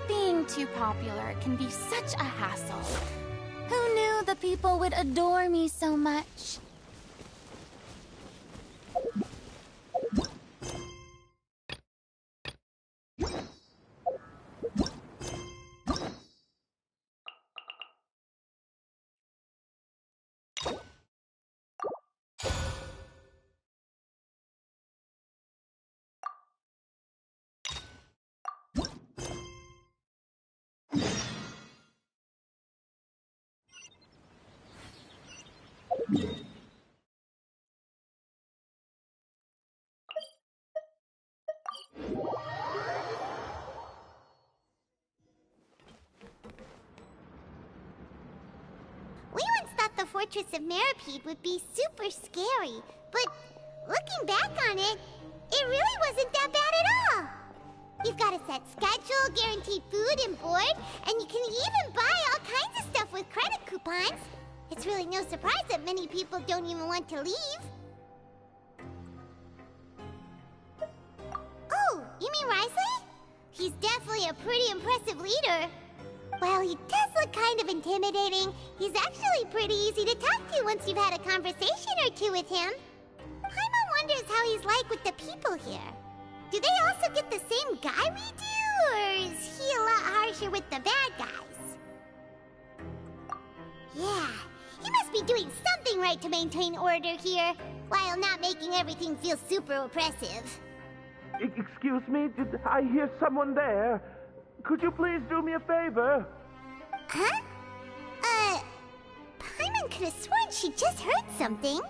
Being too popular can be such a hassle. Who knew the people would adore me so much? We once thought the Fortress of Meropide would be super scary, but looking back on it, it really wasn't that bad at all. You've got a set schedule, guaranteed food and board, and you can even buy all kinds of stuff with credit coupons. It's really no surprise that many people don't even want to leave. Oh, you mean Wriothesley? He's definitely a pretty impressive leader. Well, he does look kind of intimidating. He's actually pretty easy to talk to once you've had a conversation or two with him. Paimon wonders how he's like with the people here. Do they also get the same guy we do, or is he a lot harsher with the bad guys? Yeah, he must be doing something right to maintain order here, while not making everything feel super oppressive. Excuse me, did I hear someone there? Could you please do me a favor? Huh? Paimon could have sworn she just heard something.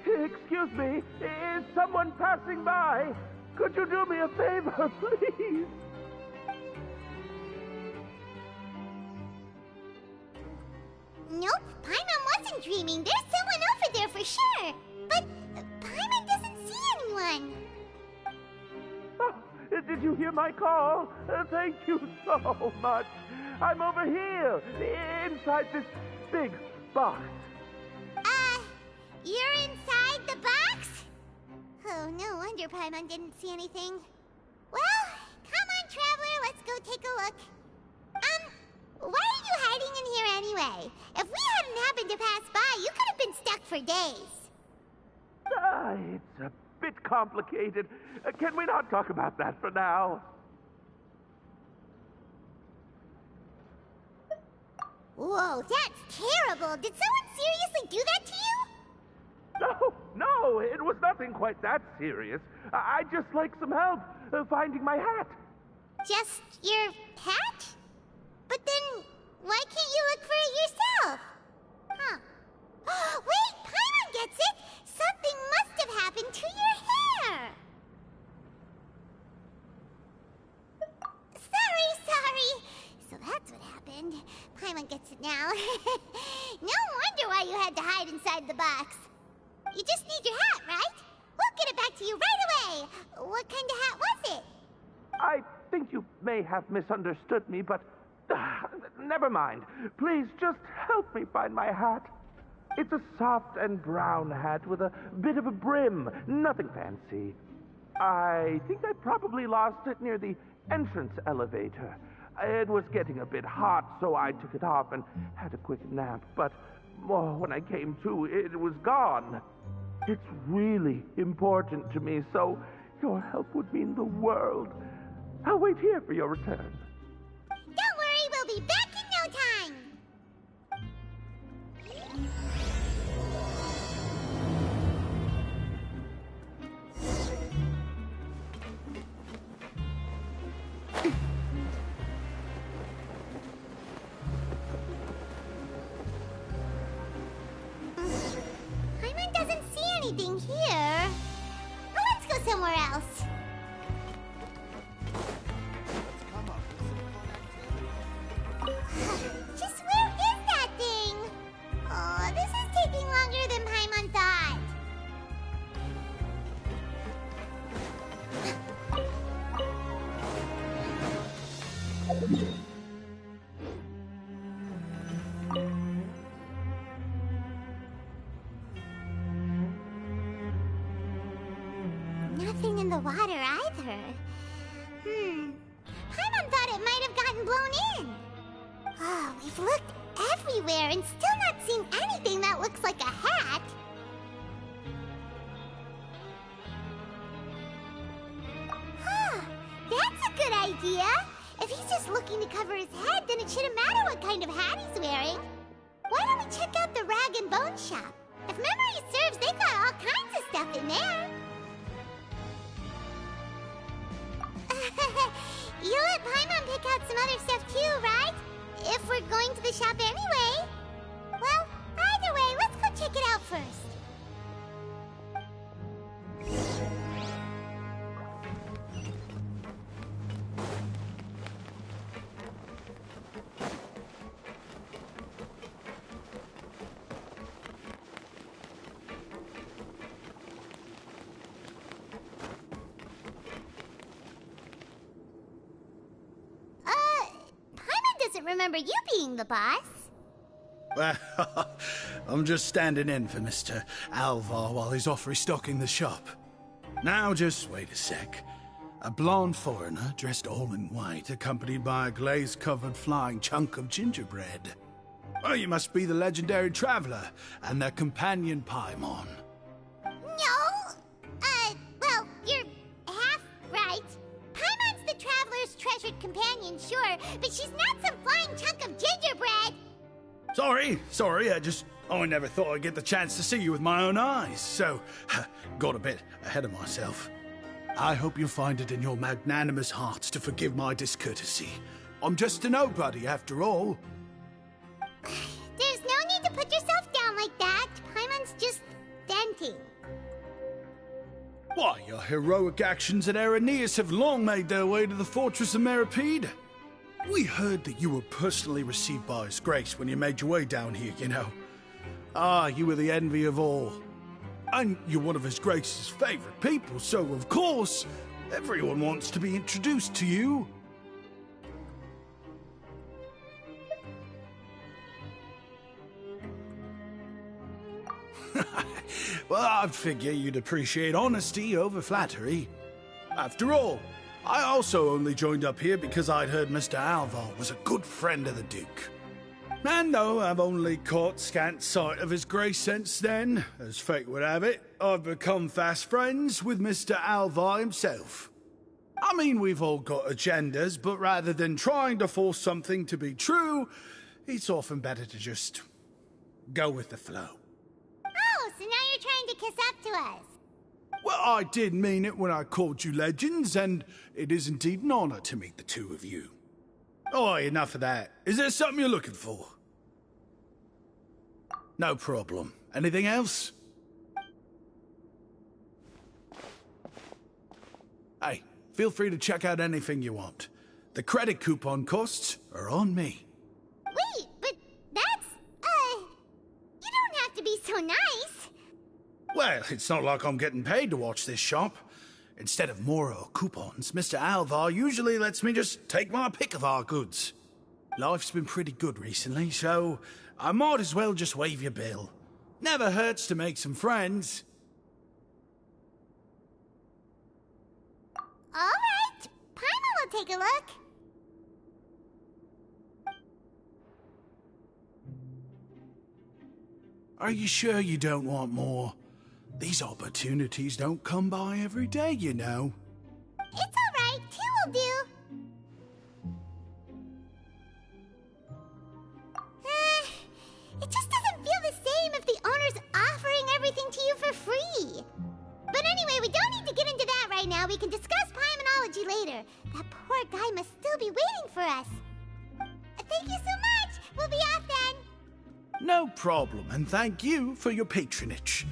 Excuse me, is someone passing by? Could you do me a favor, please? Nope, Paimon wasn't dreaming. There's someone over there for sure. But Paimon doesn't see anyone. Oh, did you hear my call? Thank you so much. I'm over here, inside this big box. You're inside the box? Oh, no wonder Paimon didn't see anything. Well, come on, Traveler, let's go take a look. Why are you hiding in here anyway? If we hadn't happened to pass by, you could have been stuck for days. It's a bit complicated. Can we not talk about that for now? Whoa, that's terrible. Did someone seriously do that to you? No, it was nothing quite that serious. I'd just like some help finding my hat. Just your hat? But then, why can't you look for it yourself? Huh. Wait, Paimon gets it! Something must have happened to your hair! Sorry. So that's what happened. Paimon gets it now. No wonder why you had to hide inside the box. You just need your hat, right? We'll get it back to you right away. What kind of hat was it? I think you may have misunderstood me, but never mind. Please just help me find my hat. It's a soft and brown hat with a bit of a brim. Nothing fancy. I think I probably lost it near the entrance elevator. It was getting a bit hot, so I took it off and had a quick nap. But when I came to, it was gone. It's really important to me, so your help would mean the world. I'll wait here for your return. Don't worry, we'll be back in no time. Paimon doesn't see anything here. Well, let's go somewhere else. Let's come up with Nothing in the water either. Paimon thought it might have gotten blown in. Oh, we've looked everywhere and still not seen anything that looks like a hat. Huh, that's a good idea. If he's just looking to cover his head, then it shouldn't matter what kind of hat he's wearing. Why don't we check out the rag and bone shop? If memory serves, they got all kinds of stuff in there. You let Paimon pick out some other stuff too, right? If we're going to the shop anyway. Well, either way, let's go check it out first. Remember you being the boss. Well, I'm just standing in for Mr. Alvar while he's off restocking the shop. Now, just wait a sec. A blonde foreigner, dressed all in white, accompanied by a glaze-covered flying chunk of gingerbread. Well, you must be the legendary traveler and their companion Paimon. No! Well, you're half right. Paimon's the traveler's treasured companion, sure, but she's not some flying chunk of gingerbread! Sorry, I never thought I'd get the chance to see you with my own eyes, so got a bit ahead of myself. I hope you find it in your magnanimous hearts to forgive my discourtesy. I'm just a nobody, after all. There's no need to put yourself down like that. Paimon's just venting. Why, your heroic actions at Araneus have long made their way to the fortress of Meripede. We heard that you were personally received by His Grace when you made your way down here, you know. Ah, you were the envy of all. And you're one of His Grace's favorite people, so of course, everyone wants to be introduced to you. Well, I'd figure you'd appreciate honesty over flattery. After all, I also only joined up here because I'd heard Mr. Alvar was a good friend of the Duke. And though I've only caught scant sight of His Grace since then, as fate would have it, I've become fast friends with Mr. Alvar himself. I mean, we've all got agendas, but rather than trying to force something to be true, it's often better to just go with the flow. Oh, so now you're trying to kiss up to us. Well, I did mean it when I called you legends, and it is indeed an honor to meet the two of you. Oh, enough of that. Is there something you're looking for? No problem. Anything else? Hey, feel free to check out anything you want. The credit coupon costs are on me. Wait, but that's, you don't have to be so nice. Well, it's not like I'm getting paid to watch this shop. Instead of more coupons, Mr. Alvar usually lets me just take my pick of our goods. Life's been pretty good recently, so I might as well just waive your bill. Never hurts to make some friends. All right, Paimon will take a look. Are you sure you don't want more? These opportunities don't come by every day, you know. It's all right, 2 will do. It just doesn't feel the same if the owner's offering everything to you for free. But anyway, we don't need to get into that right now. We can discuss Paimonology later. That poor guy must still be waiting for us. Thank you so much. We'll be off then. No problem, and thank you for your patronage.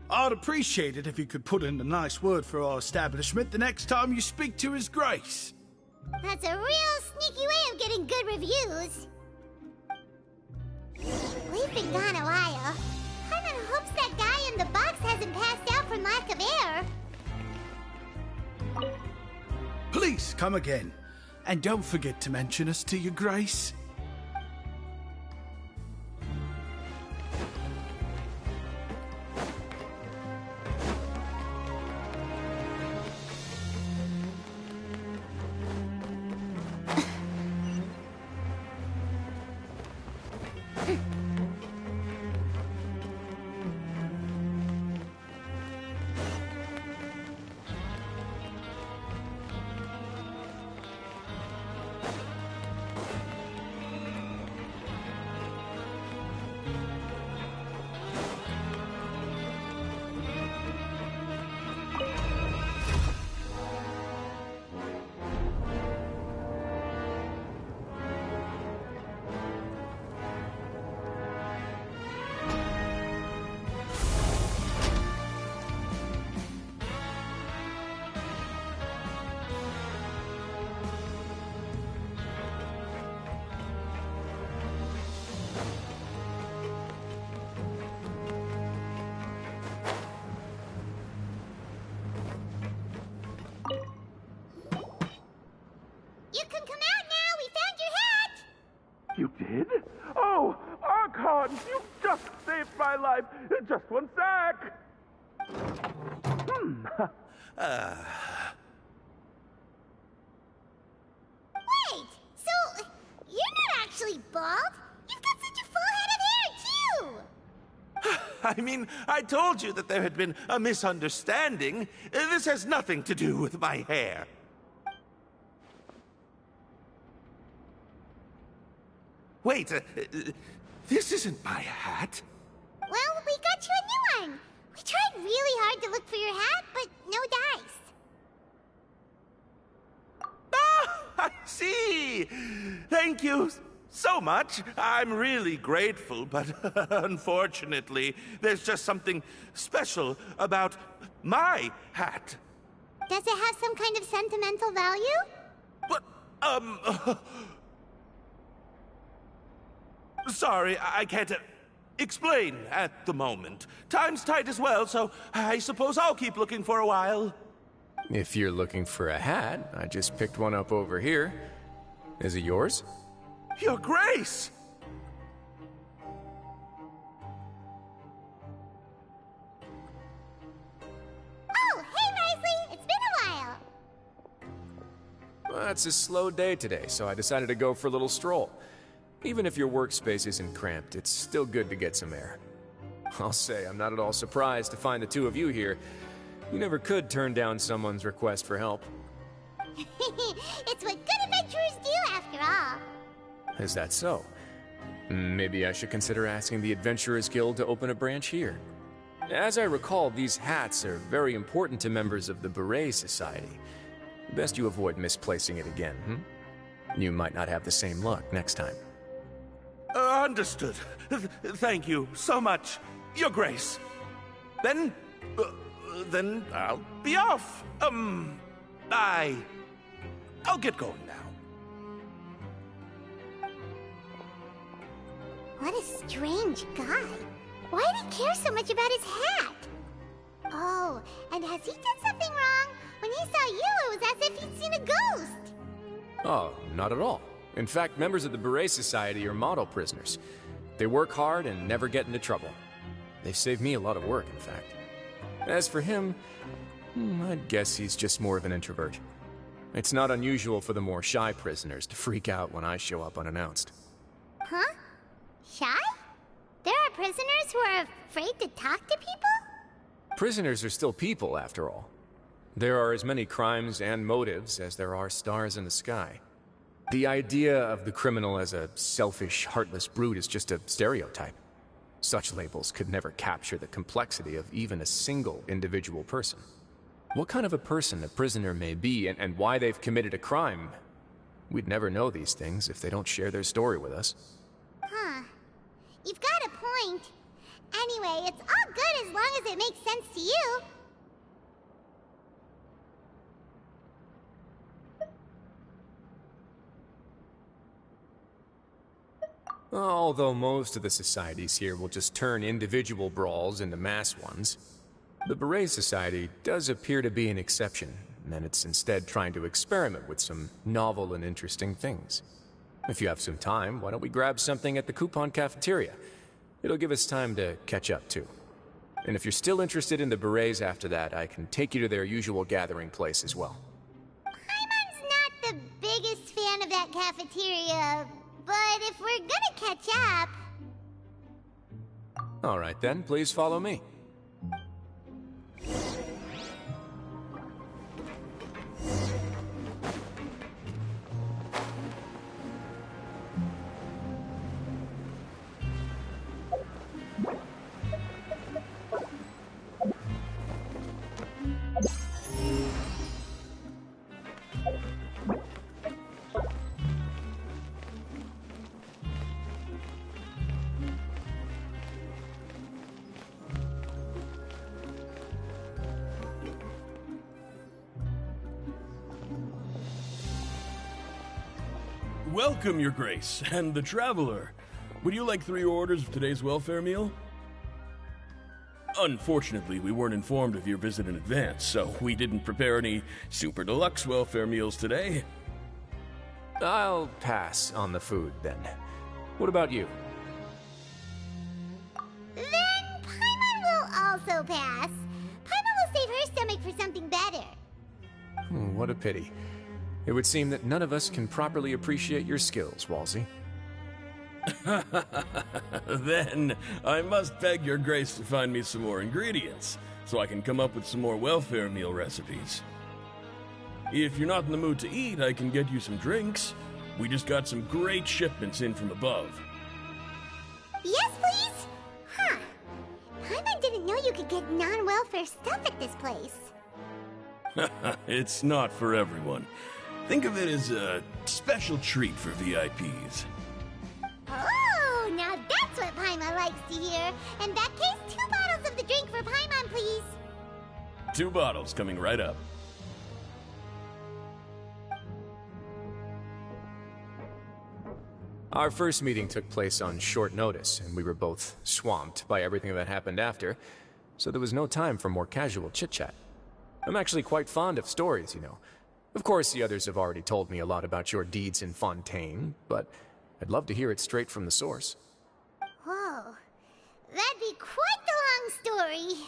I'd appreciate it if you could put in a nice word for our establishment the next time you speak to His Grace. That's a real sneaky way of getting good reviews. We've been gone a while. Paimon hopes that guy in the box hasn't passed out from lack of air. Please, come again. And don't forget to mention us to your grace. You can come out now! We found your hat! You did? Oh, Archon, you just saved my life. Just one sec. Wait! So, you're not actually bald? You've got such a full head of hair, too! I mean, I told you that there had been a misunderstanding. This has nothing to do with my hair. Wait, this isn't my hat. Well, we got you a new one. We tried really hard to look for your hat, but no dice. Ah, I see. Thank you so much. I'm really grateful, but unfortunately, there's just something special about my hat. Does it have some kind of sentimental value? But, sorry, I can't explain at the moment. Time's tight as well, so I suppose I'll keep looking for a while. If you're looking for a hat, I just picked one up over here. Is it yours? Your Grace! Oh, hey, Wriothesley! It's been a while! Well, it's a slow day today, so I decided to go for a little stroll. Even if your workspace isn't cramped, it's still good to get some air. I'll say, I'm not at all surprised to find the two of you here. You never could turn down someone's request for help. It's what good adventurers do, after all. Is that so? Maybe I should consider asking the Adventurers Guild to open a branch here. As I recall, these hats are very important to members of the Beret Society. Best you avoid misplacing it again, You might not have the same luck next time. Understood. Thank you so much, Your Grace. Then I'll be off. I'll get going now. What a strange guy. Why did he care so much about his hat? Oh, and has he done something wrong? When he saw you, it was as if he'd seen a ghost. Oh, not at all. In fact, members of the Beret Society are model prisoners. They work hard and never get into trouble. They've saved me a lot of work, in fact. As for him, I'd guess he's just more of an introvert. It's not unusual for the more shy prisoners to freak out when I show up unannounced. Huh? Shy? There are prisoners who are afraid to talk to people? Prisoners are still people, after all. There are as many crimes and motives as there are stars in the sky. The idea of the criminal as a selfish, heartless brute is just a stereotype. Such labels could never capture the complexity of even a single individual person. What kind of a person a prisoner may be and why they've committed a crime, we'd never know these things if they don't share their story with us. Huh. You've got a point. Anyway, it's all good as long as it makes sense to you. Although most of the societies here will just turn individual brawls into mass ones, the Beret Society does appear to be an exception, and it's instead trying to experiment with some novel and interesting things. If you have some time, why don't we grab something at the coupon cafeteria? It'll give us time to catch up, too. And if you're still interested in the berets after that, I can take you to their usual gathering place as well. Paimon's not the biggest fan of that cafeteria, but if we're gonna catch up... All right then, please follow me. Welcome, Your Grace, and the Traveler. Would you like 3 orders of today's welfare meal? Unfortunately, we weren't informed of your visit in advance, so we didn't prepare any super deluxe welfare meals today. I'll pass on the food, then. What about you? Then Paimon will also pass. Paimon will save her stomach for something better. What a pity. It would seem that none of us can properly appreciate your skills, Walsey. Then I must beg Your Grace to find me some more ingredients, so I can come up with some more welfare meal recipes. If you're not in the mood to eat, I can get you some drinks. We just got some great shipments in from above. Yes, please? Huh. Paimon didn't know you could get non-welfare stuff at this place. It's not for everyone. Think of it as a special treat for VIPs. Oh, now that's what Paimon likes to hear. In that case, 2 bottles of the drink for Paimon, please. 2 bottles coming right up. Our first meeting took place on short notice, and we were both swamped by everything that happened after, so there was no time for more casual chit-chat. I'm actually quite fond of stories, you know. Of course, the others have already told me a lot about your deeds in Fontaine, but I'd love to hear it straight from the source. Whoa. That'd be quite the long story.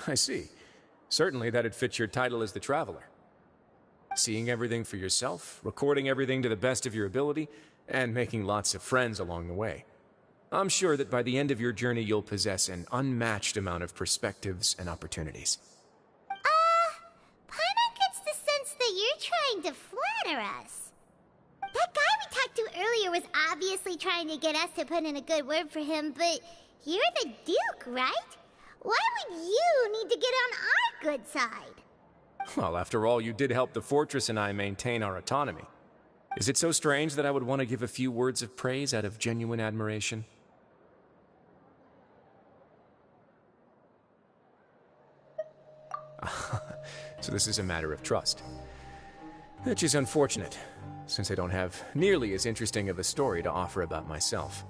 I see. Certainly that'd fit your title as the Traveler. Seeing everything for yourself, recording everything to the best of your ability, and making lots of friends along the way. I'm sure that by the end of your journey you'll possess an unmatched amount of perspectives and opportunities. Paimon gets the sense that you're trying to flatter us. That guy we talked to earlier was obviously trying to get us to put in a good word for him, but you're the Duke, right? Why would you need to get on our good side? Well, after all, you did help the Fortress and I maintain our autonomy. Is it so strange that I would want to give a few words of praise out of genuine admiration? So this is a matter of trust. Which is unfortunate, since I don't have nearly as interesting of a story to offer about myself.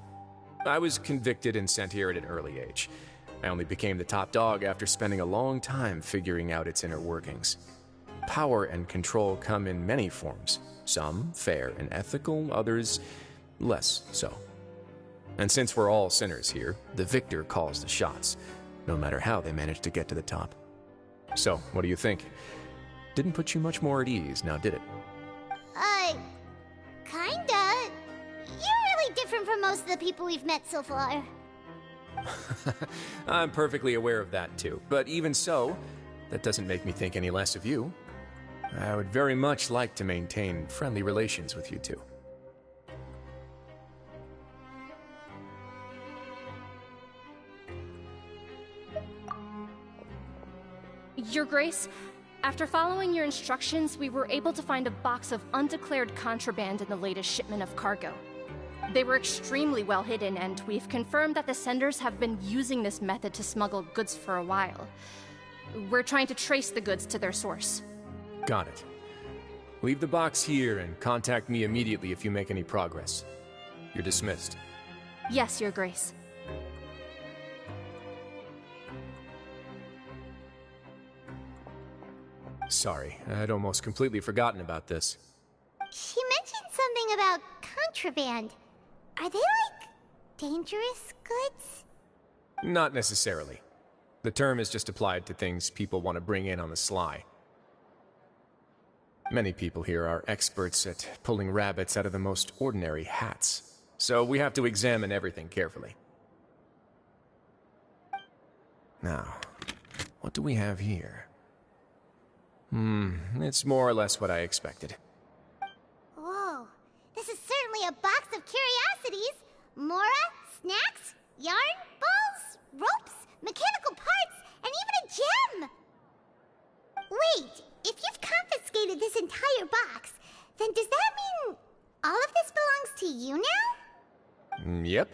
I was convicted and sent here at an early age. I only became the top dog after spending a long time figuring out its inner workings. Power and control come in many forms. Some fair and ethical, others less so. And since we're all sinners here, the victor calls the shots, no matter how they manage to get to the top. So, what do you think? Didn't put you much more at ease, now did it? Kinda. You're really different from most of the people we've met so far. I'm perfectly aware of that too, but even so, that doesn't make me think any less of you. I would very much like to maintain friendly relations with you two. Your Grace, after following your instructions, we were able to find a box of undeclared contraband in the latest shipment of cargo. They were extremely well hidden, and we've confirmed that the senders have been using this method to smuggle goods for a while. We're trying to trace the goods to their source. Got it. Leave the box here and contact me immediately if you make any progress. You're dismissed. Yes, Your Grace. Sorry, I'd almost completely forgotten about this. She mentioned something about contraband. Are they, like, dangerous goods? Not necessarily. The term is just applied to things people want to bring in on the sly. Many people here are experts at pulling rabbits out of the most ordinary hats, so we have to examine everything carefully. Now, what do we have here? It's more or less what I expected. Whoa, this is certainly a box of curiosities. Mora, snacks, yarn, balls, ropes, mechanical parts, and even a gem! Wait, if you've confiscated this entire box, then does that mean all of this belongs to you now? Yep.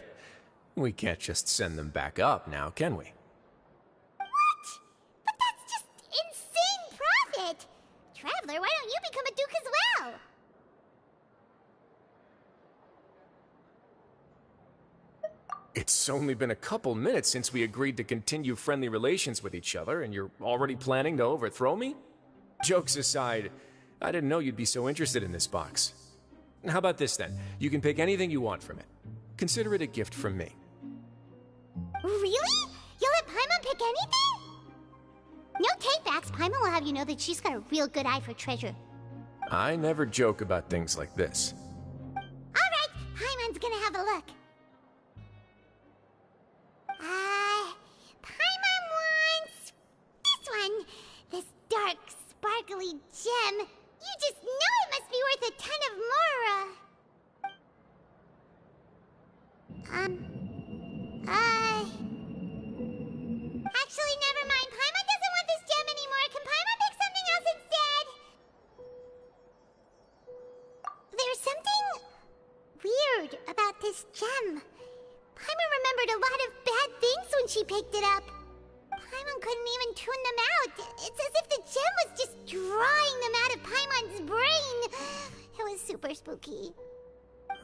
We can't just send them back up now, can we? What? But that's just insane profit! Traveler, why don't you become a duke as well? It's only been a couple minutes since we agreed to continue friendly relations with each other, and you're already planning to overthrow me? Jokes aside, I didn't know you'd be so interested in this box. How about this then? You can pick anything you want from it. Consider it a gift from me. Really? You'll let Paimon pick anything? No takebacks. Paimon will have you know that she's got a real good eye for treasure. I never joke about things like this. Alright, Paimon's gonna have a look. Paimon wants this one. This dark, sparkly gem. You just know it must be worth a ton of Mora. Actually, never mind. Paimon doesn't want this gem anymore. Can Paimon pick something else instead? There's something weird about this gem. Paimon remembered a lot of bad things when she picked it up. Paimon couldn't even tune them out. It's as if the gem was just drawing them out of Paimon's brain. It was super spooky.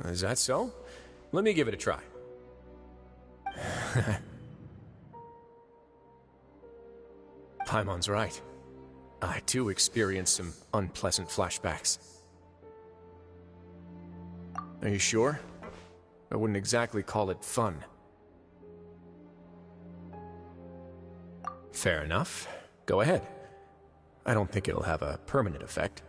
Is that so? Let me give it a try. Paimon's right. I too experienced some unpleasant flashbacks. Are you sure? I wouldn't exactly call it fun. Fair enough. Go ahead. I don't think it'll have a permanent effect.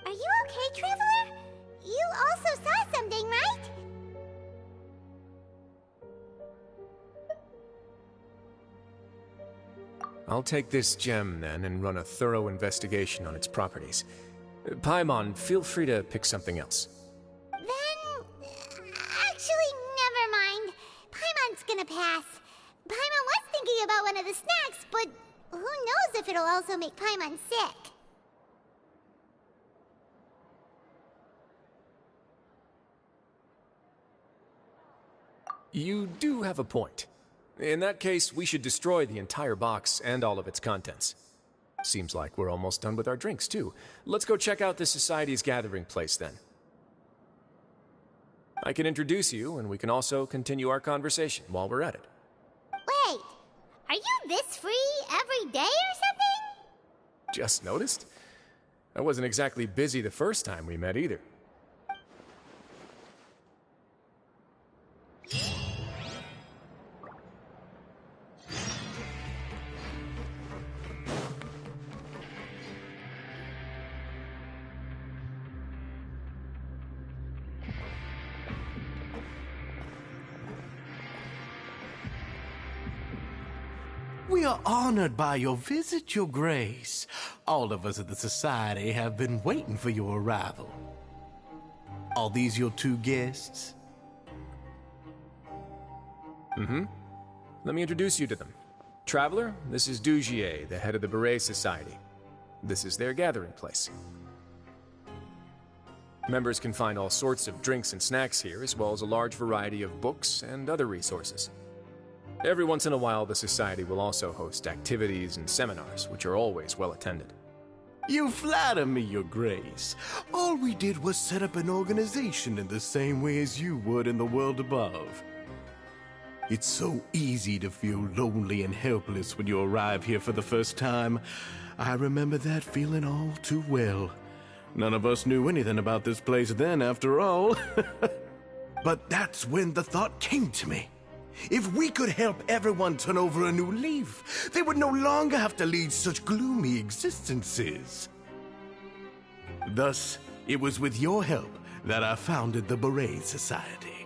Are you okay, Traveler? You also saw something, right? I'll take this gem, then, and run a thorough investigation on its properties. Paimon, feel free to pick something else. Then... actually, never mind. Paimon's gonna pass. Paimon was thinking about one of the snacks, but who knows if it'll also make Paimon sick. You do have a point. In that case, we should destroy the entire box and all of its contents. Seems like we're almost done with our drinks, too. Let's go check out the Society's gathering place, then. I can introduce you, and we can also continue our conversation while we're at it. Wait, are you this free every day or something? Just noticed? I wasn't exactly busy the first time we met, either. We are honored by your visit, Your Grace. All of us at the Society have been waiting for your arrival. Are these your two guests? Mm-hmm. Let me introduce you to them. Traveler, this is Dugier, the head of the Beret Society. This is their gathering place. Members can find all sorts of drinks and snacks here, as well as a large variety of books and other resources. Every once in a while, the Society will also host activities and seminars, which are always well attended. You flatter me, Your Grace. All we did was set up an organization in the same way as you would in the world above. It's so easy to feel lonely and helpless when you arrive here for the first time. I remember that feeling all too well. None of us knew anything about this place then, after all. But that's when the thought came to me. If we could help everyone turn over a new leaf, they would no longer have to lead such gloomy existences. Thus, it was with your help that I founded the Beret Society.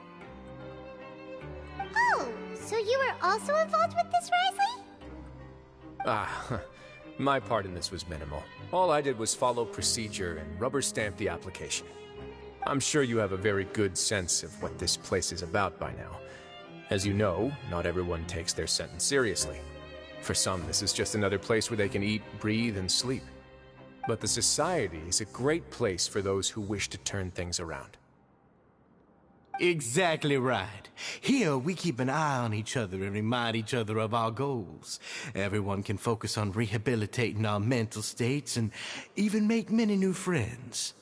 Oh, so you were also involved with this, Wriothesley? My part in this was minimal. All I did was follow procedure and rubber stamp the application. I'm sure you have a very good sense of what this place is about by now. As you know, not everyone takes their sentence seriously. For some, this is just another place where they can eat, breathe, and sleep. But the Society is a great place for those who wish to turn things around. Exactly right. Here, we keep an eye on each other and remind each other of our goals. Everyone can focus on rehabilitating our mental states and even make many new friends.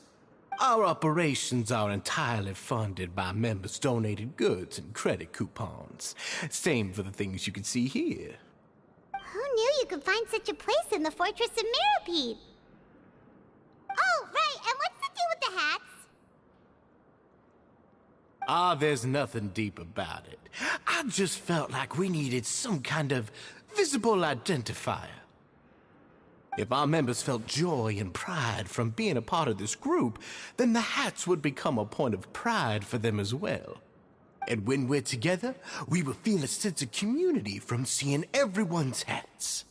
Our operations are entirely funded by members' donated goods and credit coupons. Same for the things you can see here. Who knew you could find such a place in the Fortress of Mirapede? Oh, right, and what's the deal with the hats? There's nothing deep about it. I just felt like we needed some kind of visible identifier. If our members felt joy and pride from being a part of this group, then the hats would become a point of pride for them as well. And when we're together, we will feel a sense of community from seeing everyone's hats.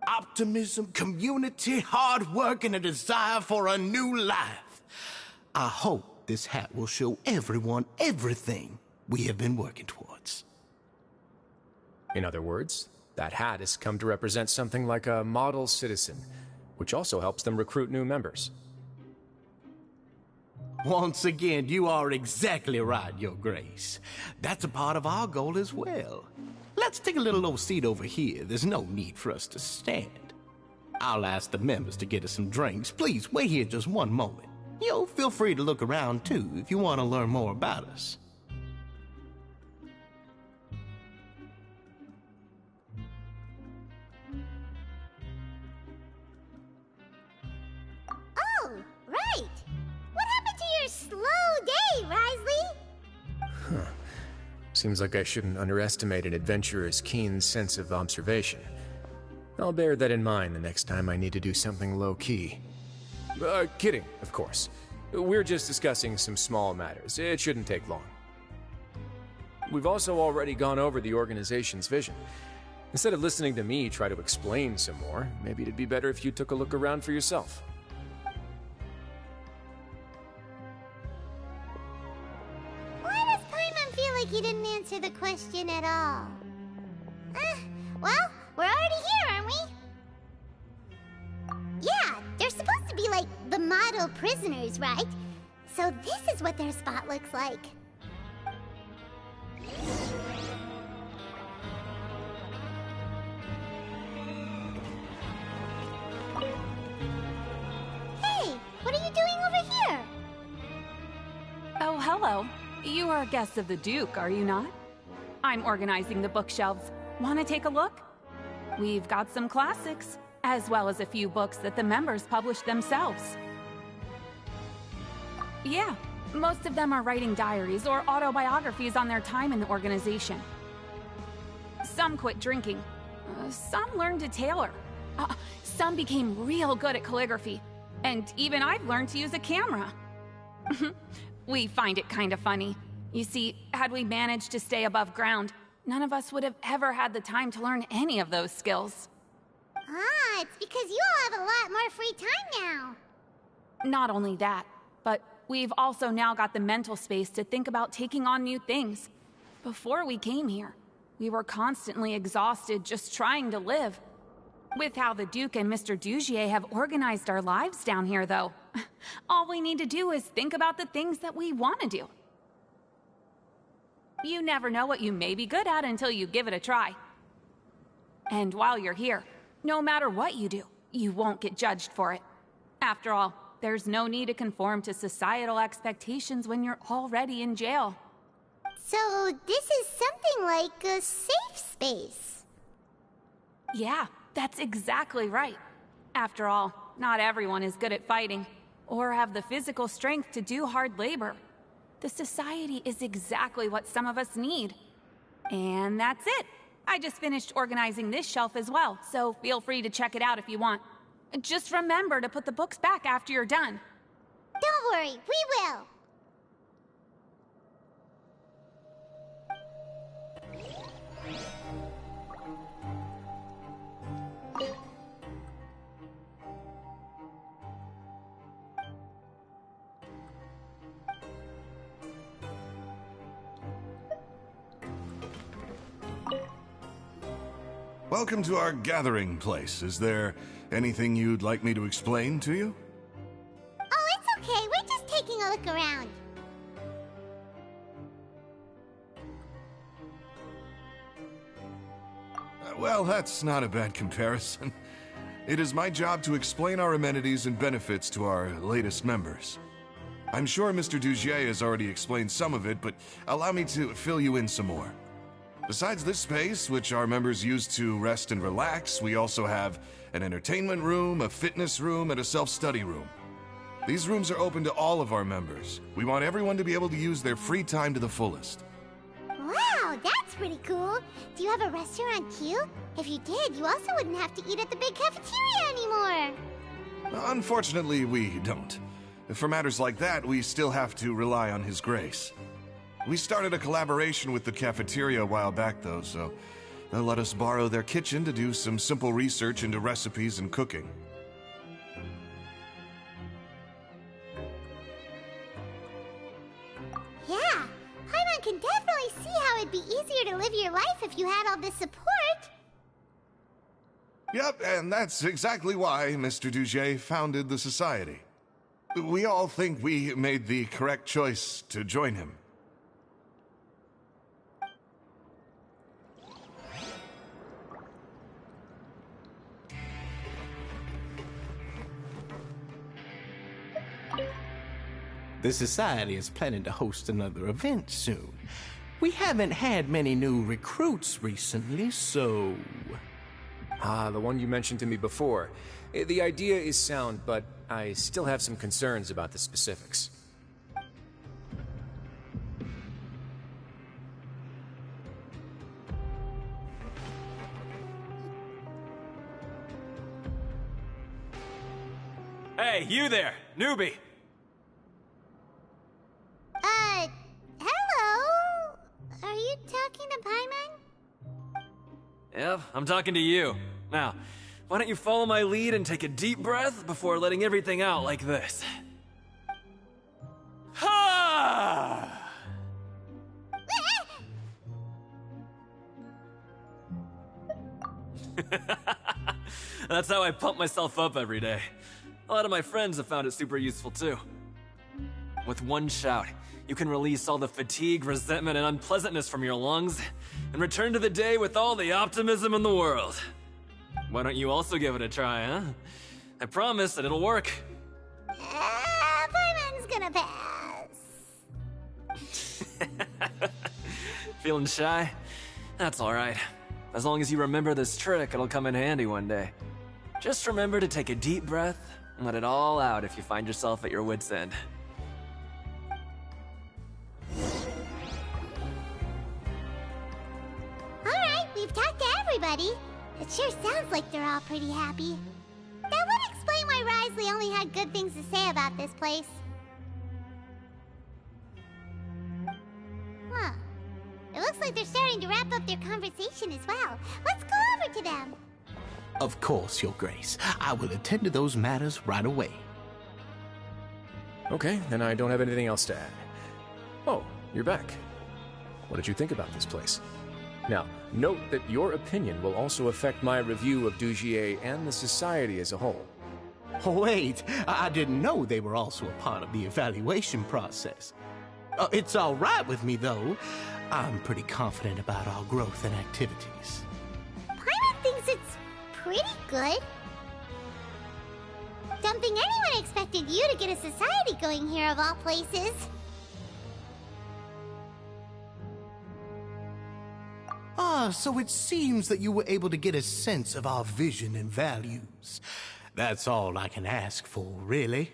Optimism, community, hard work, and a desire for a new life. I hope this hat will show everyone everything we have been working towards. In other words, that hat has come to represent something like a model citizen, which also helps them recruit new members. Once again, you are exactly right, Your Grace. That's a part of our goal as well. Let's take a little old seat over here. There's no need for us to stand. I'll ask the members to get us some drinks. Please wait here just one moment. Feel free to look around too if you want to learn more about us. Oh, right. What happened to your slow day, Wriothesley? Seems like I shouldn't underestimate an adventurer's keen sense of observation. I'll bear that in mind the next time I need to do something low-key. Kidding, of course. We're just discussing some small matters. It shouldn't take long. We've also already gone over the organization's vision. Instead of listening to me try to explain some more, maybe it'd be better if you took a look around for yourself. Why does Paimon feel like he didn't answer the question at all? Well, we're already here, aren't we? Yeah, they're supposed to be like the model prisoners, right? So this is what their spot looks like. Hey, what are you doing over here? Oh, hello. You are guests of the Duke, are you not? I'm organizing the bookshelves. Want to take a look? We've got some classics, as well as a few books that the members published themselves. Yeah, most of them are writing diaries or autobiographies on their time in the organization. Some quit drinking. Some learned to tailor. Some became real good at calligraphy. And even I've learned to use a camera. We find it kind of funny. You see, had we managed to stay above ground, none of us would have ever had the time to learn any of those skills. It's because you all have a lot more free time now. Not only that, but we've also now got the mental space to think about taking on new things. Before we came here, we were constantly exhausted just trying to live. With how the Duke and Mr. Dugier have organized our lives down here, though, All we need to do is think about the things that we want to do. You never know what you may be good at until you give it a try. And while you're here, no matter what you do, you won't get judged for it. After all, there's no need to conform to societal expectations when you're already in jail. So this is something like a safe space. Yeah, that's exactly right. After all, not everyone is good at fighting, or have the physical strength to do hard labor. The society is exactly what some of us need. And that's it. I just finished organizing this shelf as well, so feel free to check it out if you want. Just remember to put the books back after you're done. Don't worry, we will. Welcome to our gathering place. Is there anything you'd like me to explain to you? Oh, it's okay. We're just taking a look around. Well, that's not a bad comparison. It is my job to explain our amenities and benefits to our latest members. I'm sure Mr. Dugier has already explained some of it, but allow me to fill you in some more. Besides this space, which our members use to rest and relax, we also have an entertainment room, a fitness room, and a self-study room. These rooms are open to all of our members. We want everyone to be able to use their free time to the fullest. Wow, that's pretty cool. Do you have a restaurant too? If you did, you also wouldn't have to eat at the big cafeteria anymore. Unfortunately, we don't. For matters like that, we still have to rely on His Grace. We started a collaboration with the cafeteria a while back, though, so they'll let us borrow their kitchen to do some simple research into recipes and cooking. Yeah, Paimon can definitely see how it'd be easier to live your life if you had all this support. Yep, and that's exactly why Mr. Dugier founded the society. We all think we made the correct choice to join him. The Society is planning to host another event soon. We haven't had many new recruits recently, so... Ah, the one you mentioned to me before. The idea is sound, but I still have some concerns about the specifics. Hey, you there, newbie! Hello? Are you talking to Paimon? Yep, I'm talking to you. Now, why don't you follow my lead and take a deep breath before letting everything out like this? Ha! That's how I pump myself up every day. A lot of my friends have found it super useful too. With one shout, you can release all the fatigue, resentment, and unpleasantness from your lungs and return to the day with all the optimism in the world. Why don't you also give it a try, huh? I promise that it'll work. Paimon's gonna pass. Feeling shy? That's alright. As long as you remember this trick, it'll come in handy one day. Just remember to take a deep breath and let it all out if you find yourself at your wit's end. Alright, we've talked to everybody. It sure sounds like they're all pretty happy. That would explain why Wriothesley only had good things to say about this place. Huh. It looks like they're starting to wrap up their conversation as well. Let's go over to them. Of course, Your Grace. I will attend to those matters right away. Okay, then I don't have anything else to add. Oh, you're back. What did you think about this place? Now, note that your opinion will also affect my review of Dugier and the Society as a whole. Wait, I didn't know they were also a part of the evaluation process. It's all right with me, though. I'm pretty confident about our growth and activities. Paimon thinks it's pretty good. Don't think anyone expected you to get a society going here of all places. So it seems that you were able to get a sense of our vision and values. That's all I can ask for, really.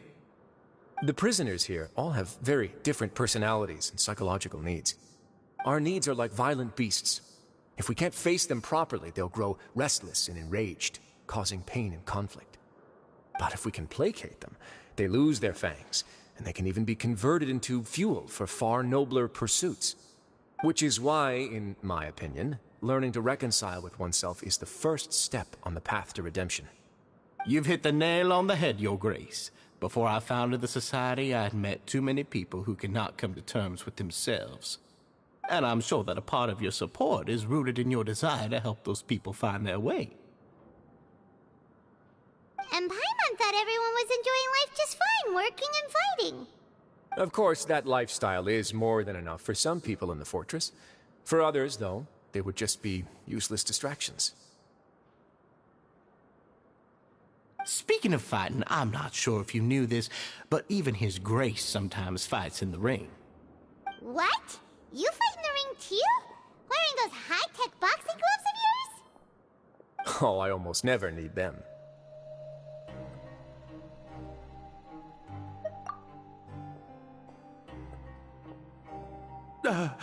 The prisoners here all have very different personalities and psychological needs. Our needs are like violent beasts. If we can't face them properly, they'll grow restless and enraged, causing pain and conflict. But if we can placate them, they lose their fangs, and they can even be converted into fuel for far nobler pursuits. Which is why, in my opinion, learning to reconcile with oneself is the first step on the path to redemption. You've hit the nail on the head, Your Grace. Before I founded the Society, I had met too many people who could not come to terms with themselves. And I'm sure that a part of your support is rooted in your desire to help those people find their way. And Paimon thought everyone was enjoying life just fine, working and fighting. Of course, that lifestyle is more than enough for some people in the fortress. For others, though, they would just be useless distractions. Speaking of fighting, I'm not sure if you knew this, but even His Grace sometimes fights in the ring. What? You fight in the ring too? Wearing those high-tech boxing gloves of yours? Oh, I almost never need them. Hey,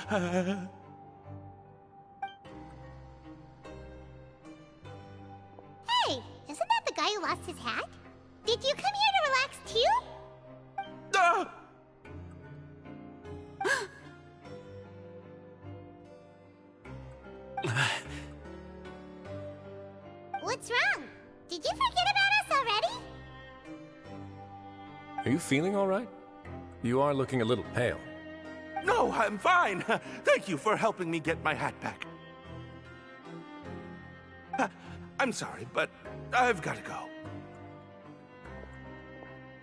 isn't that the guy who lost his hat? Did you come here to relax too? What's wrong? Did you forget about us already? Are you feeling all right? You are looking a little pale. No, I'm fine. Thank you for helping me get my hat back. I'm sorry, but I've got to go.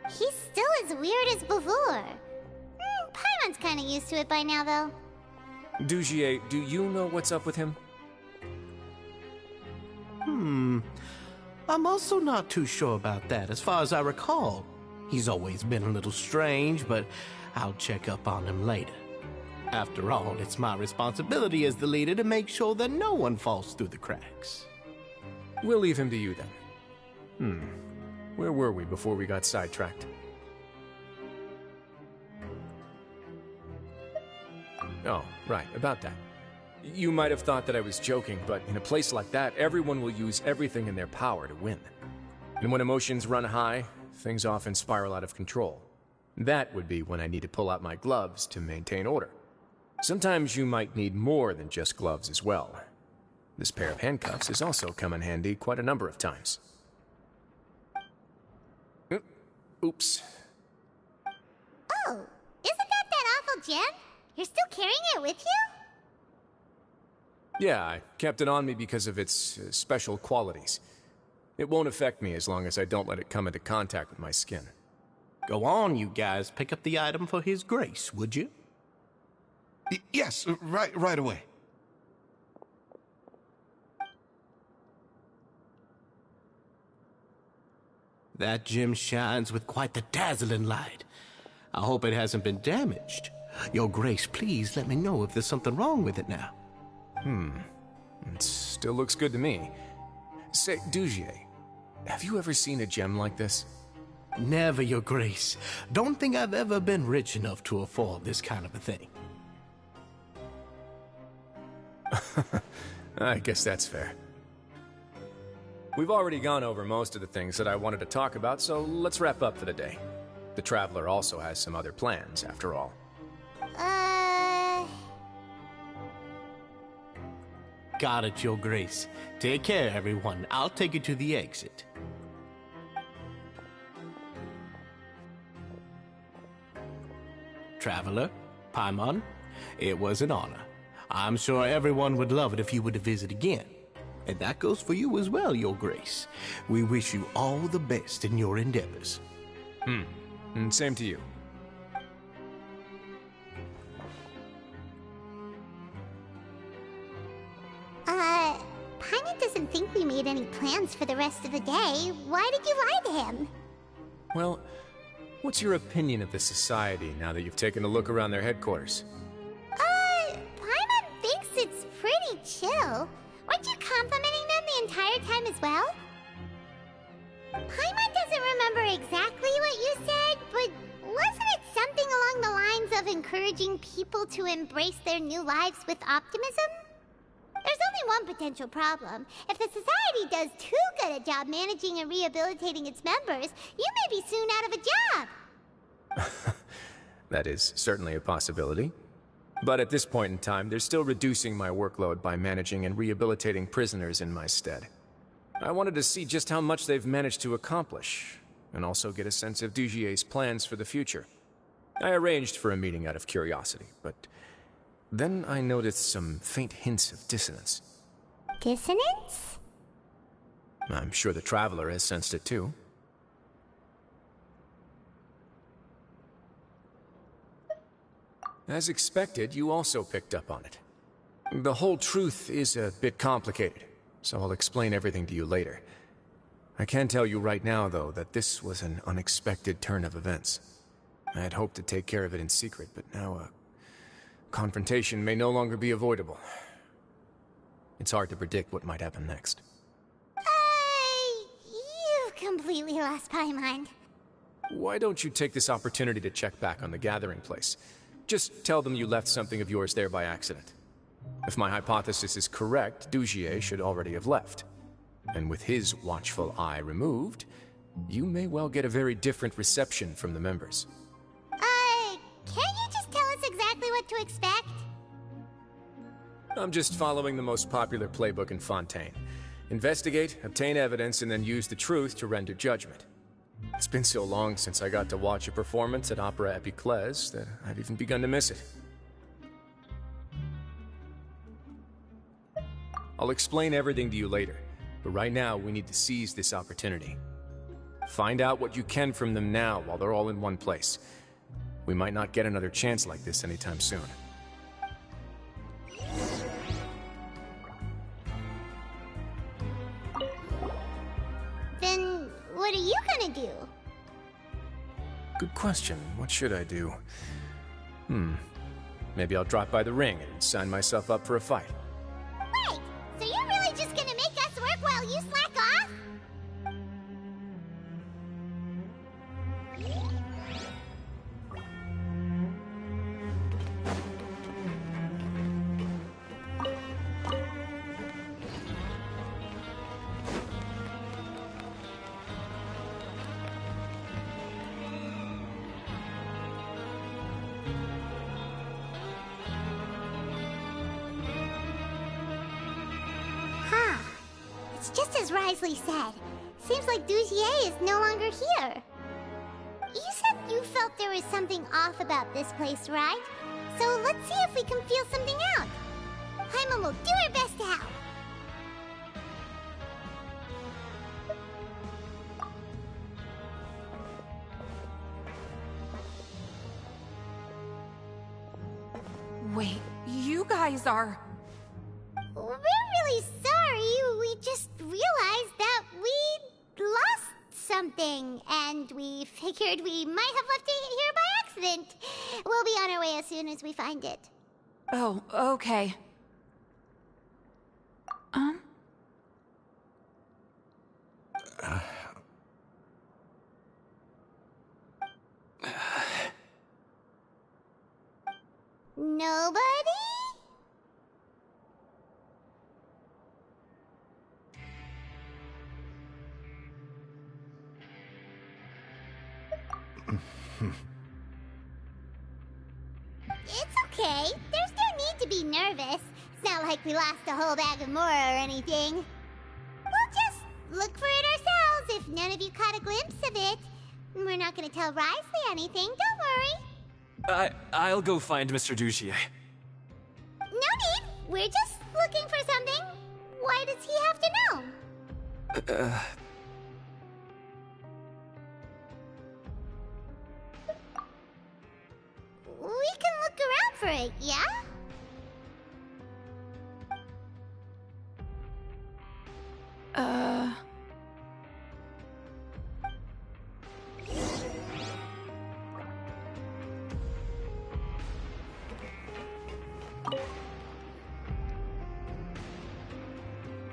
He's still as weird as before. Paimon's kind of used to it by now, though. Dugier, do you know what's up with him? I'm also not too sure about that. As far as I recall, he's always been a little strange, but I'll check up on him later. After all, it's my responsibility as the leader to make sure that no one falls through the cracks. We'll leave him to you then. Where were we before we got sidetracked? Oh, right, about that. You might have thought that I was joking, but in a place like that, everyone will use everything in their power to win. And when emotions run high, things often spiral out of control. That would be when I need to pull out my gloves to maintain order. Sometimes you might need more than just gloves as well. This pair of handcuffs has also come in handy quite a number of times. Oops. Oh, isn't that awful gem? You're still carrying it with you? Yeah, I kept it on me because of its special qualities. It won't affect me as long as I don't let it come into contact with my skin. Go on, you guys. Pick up the item for His Grace, would you? Yes, right away. That gem shines with quite the dazzling light. I hope it hasn't been damaged. Your Grace, please let me know if there's something wrong with it now. It still looks good to me. Say, Dugier, have you ever seen a gem like this? Never, Your Grace. Don't think I've ever been rich enough to afford this kind of a thing. I guess that's fair. We've already gone over most of the things that I wanted to talk about, so let's wrap up for the day. The Traveler also has some other plans, after all. Got it, Your Grace. Take care, everyone. I'll take you to the exit. Traveler, Paimon, it was an honor. I'm sure everyone would love it if you were to visit again. And that goes for you as well, Your Grace. We wish you all the best in your endeavors. And same to you. Paimon doesn't think we made any plans for the rest of the day. Why did you lie to him? Well, what's your opinion of the society now that you've taken a look around their headquarters? Paimon thinks it's pretty chill. Weren't you complimenting them the entire time as well? Paimon doesn't remember exactly what you said, but wasn't it something along the lines of encouraging people to embrace their new lives with optimism? There's only one potential problem. If the society does too good a job managing and rehabilitating its members, you may be soon out of a job. That is certainly a possibility. But at this point in time, they're still reducing my workload by managing and rehabilitating prisoners in my stead. I wanted to see just how much they've managed to accomplish, and also get a sense of Dugier's plans for the future. I arranged for a meeting out of curiosity, but then I noticed some faint hints of dissonance. Dissonance? I'm sure the Traveler has sensed it too. As expected, you also picked up on it. The whole truth is a bit complicated, so I'll explain everything to you later. I can tell you right now, though, that this was an unexpected turn of events. I had hoped to take care of it in secret, but now a confrontation may no longer be avoidable. It's hard to predict what might happen next. You completely lost my mind. Why don't you take this opportunity to check back on the gathering place? Just tell them you left something of yours there by accident. If my hypothesis is correct, Dugier should already have left. And with his watchful eye removed, you may well get a very different reception from the members. Can't you just tell us exactly what to expect? I'm just following the most popular playbook in Fontaine. Investigate, obtain evidence, and then use the truth to render judgment. It's been so long since I got to watch a performance at Opera Epiclese that I've even begun to miss it. I'll explain everything to you later, but right now we need to seize this opportunity. Find out what you can from them now while they're all in one place. We might not get another chance like this anytime soon. Then what are you gonna do? Good question. What should I do? Maybe I'll drop by the ring and sign myself up for a fight. Wait, so you're really just gonna make us work while you slack off? It's just as Wriothesley said. Seems like Dugier is no longer here. You said you felt there was something off about this place, right? So let's see if we can feel something out. Paimon will do her best to help. Wait, you guys are... We're really sorry. We just realized that we lost something, and we figured we might have left it here by accident. We'll be on our way as soon as we find it. Oh, okay. Nobody? It's okay. There's no need to be nervous. It's not like we lost a whole bag of Mora or anything. We'll just look for it ourselves if none of you caught a glimpse of it. We're not gonna tell Wriothesley anything, don't worry. I'll go find Mr. Dugier. No need. We're just looking for something. What why does he have to know? We can look around for it, yeah?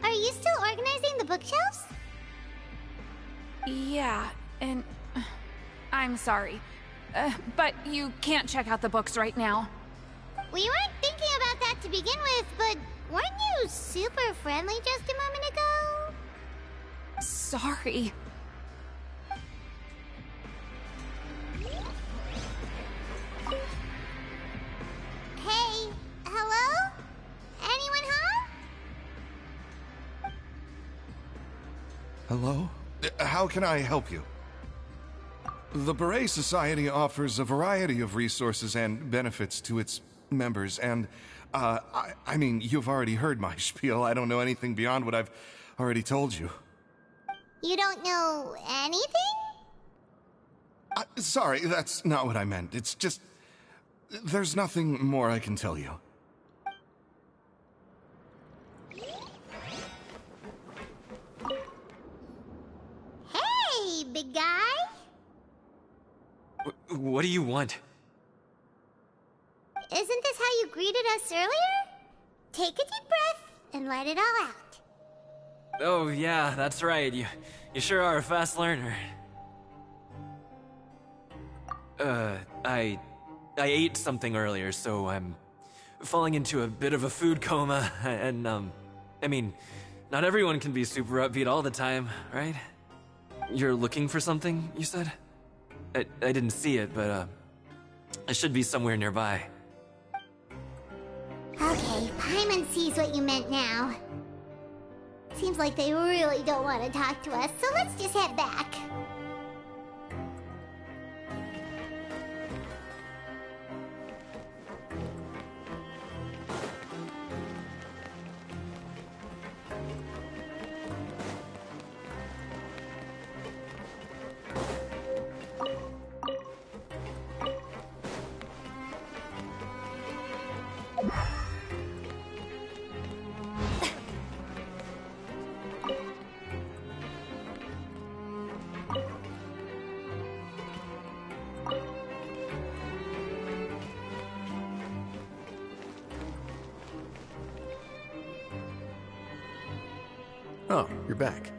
Are you still organizing the bookshelves? Yeah, and I'm sorry. But you can't check out the books right now. We weren't thinking about that to begin with, but weren't you super friendly just a moment ago? Sorry. Hey, hello? Anyone home? Hello? How can I help you? The Beret Society offers a variety of resources and benefits to its members, and, I mean, you've already heard my spiel. I don't know anything beyond what I've already told you. You don't know anything? Sorry, that's not what I meant. It's just... there's nothing more I can tell you. Hey, big guy! What do you want? Isn't this how you greeted us earlier? Take a deep breath and let it all out. Oh, yeah, that's right. You sure are a fast learner. I ate something earlier, so I'm falling into a bit of a food coma, and, I mean, not everyone can be super upbeat all the time, right? You're looking for something, you said? I didn't see it, but, it should be somewhere nearby. Okay, Paimon sees what you meant now. Seems like they really don't want to talk to us, so let's just head back. Oh, you're back.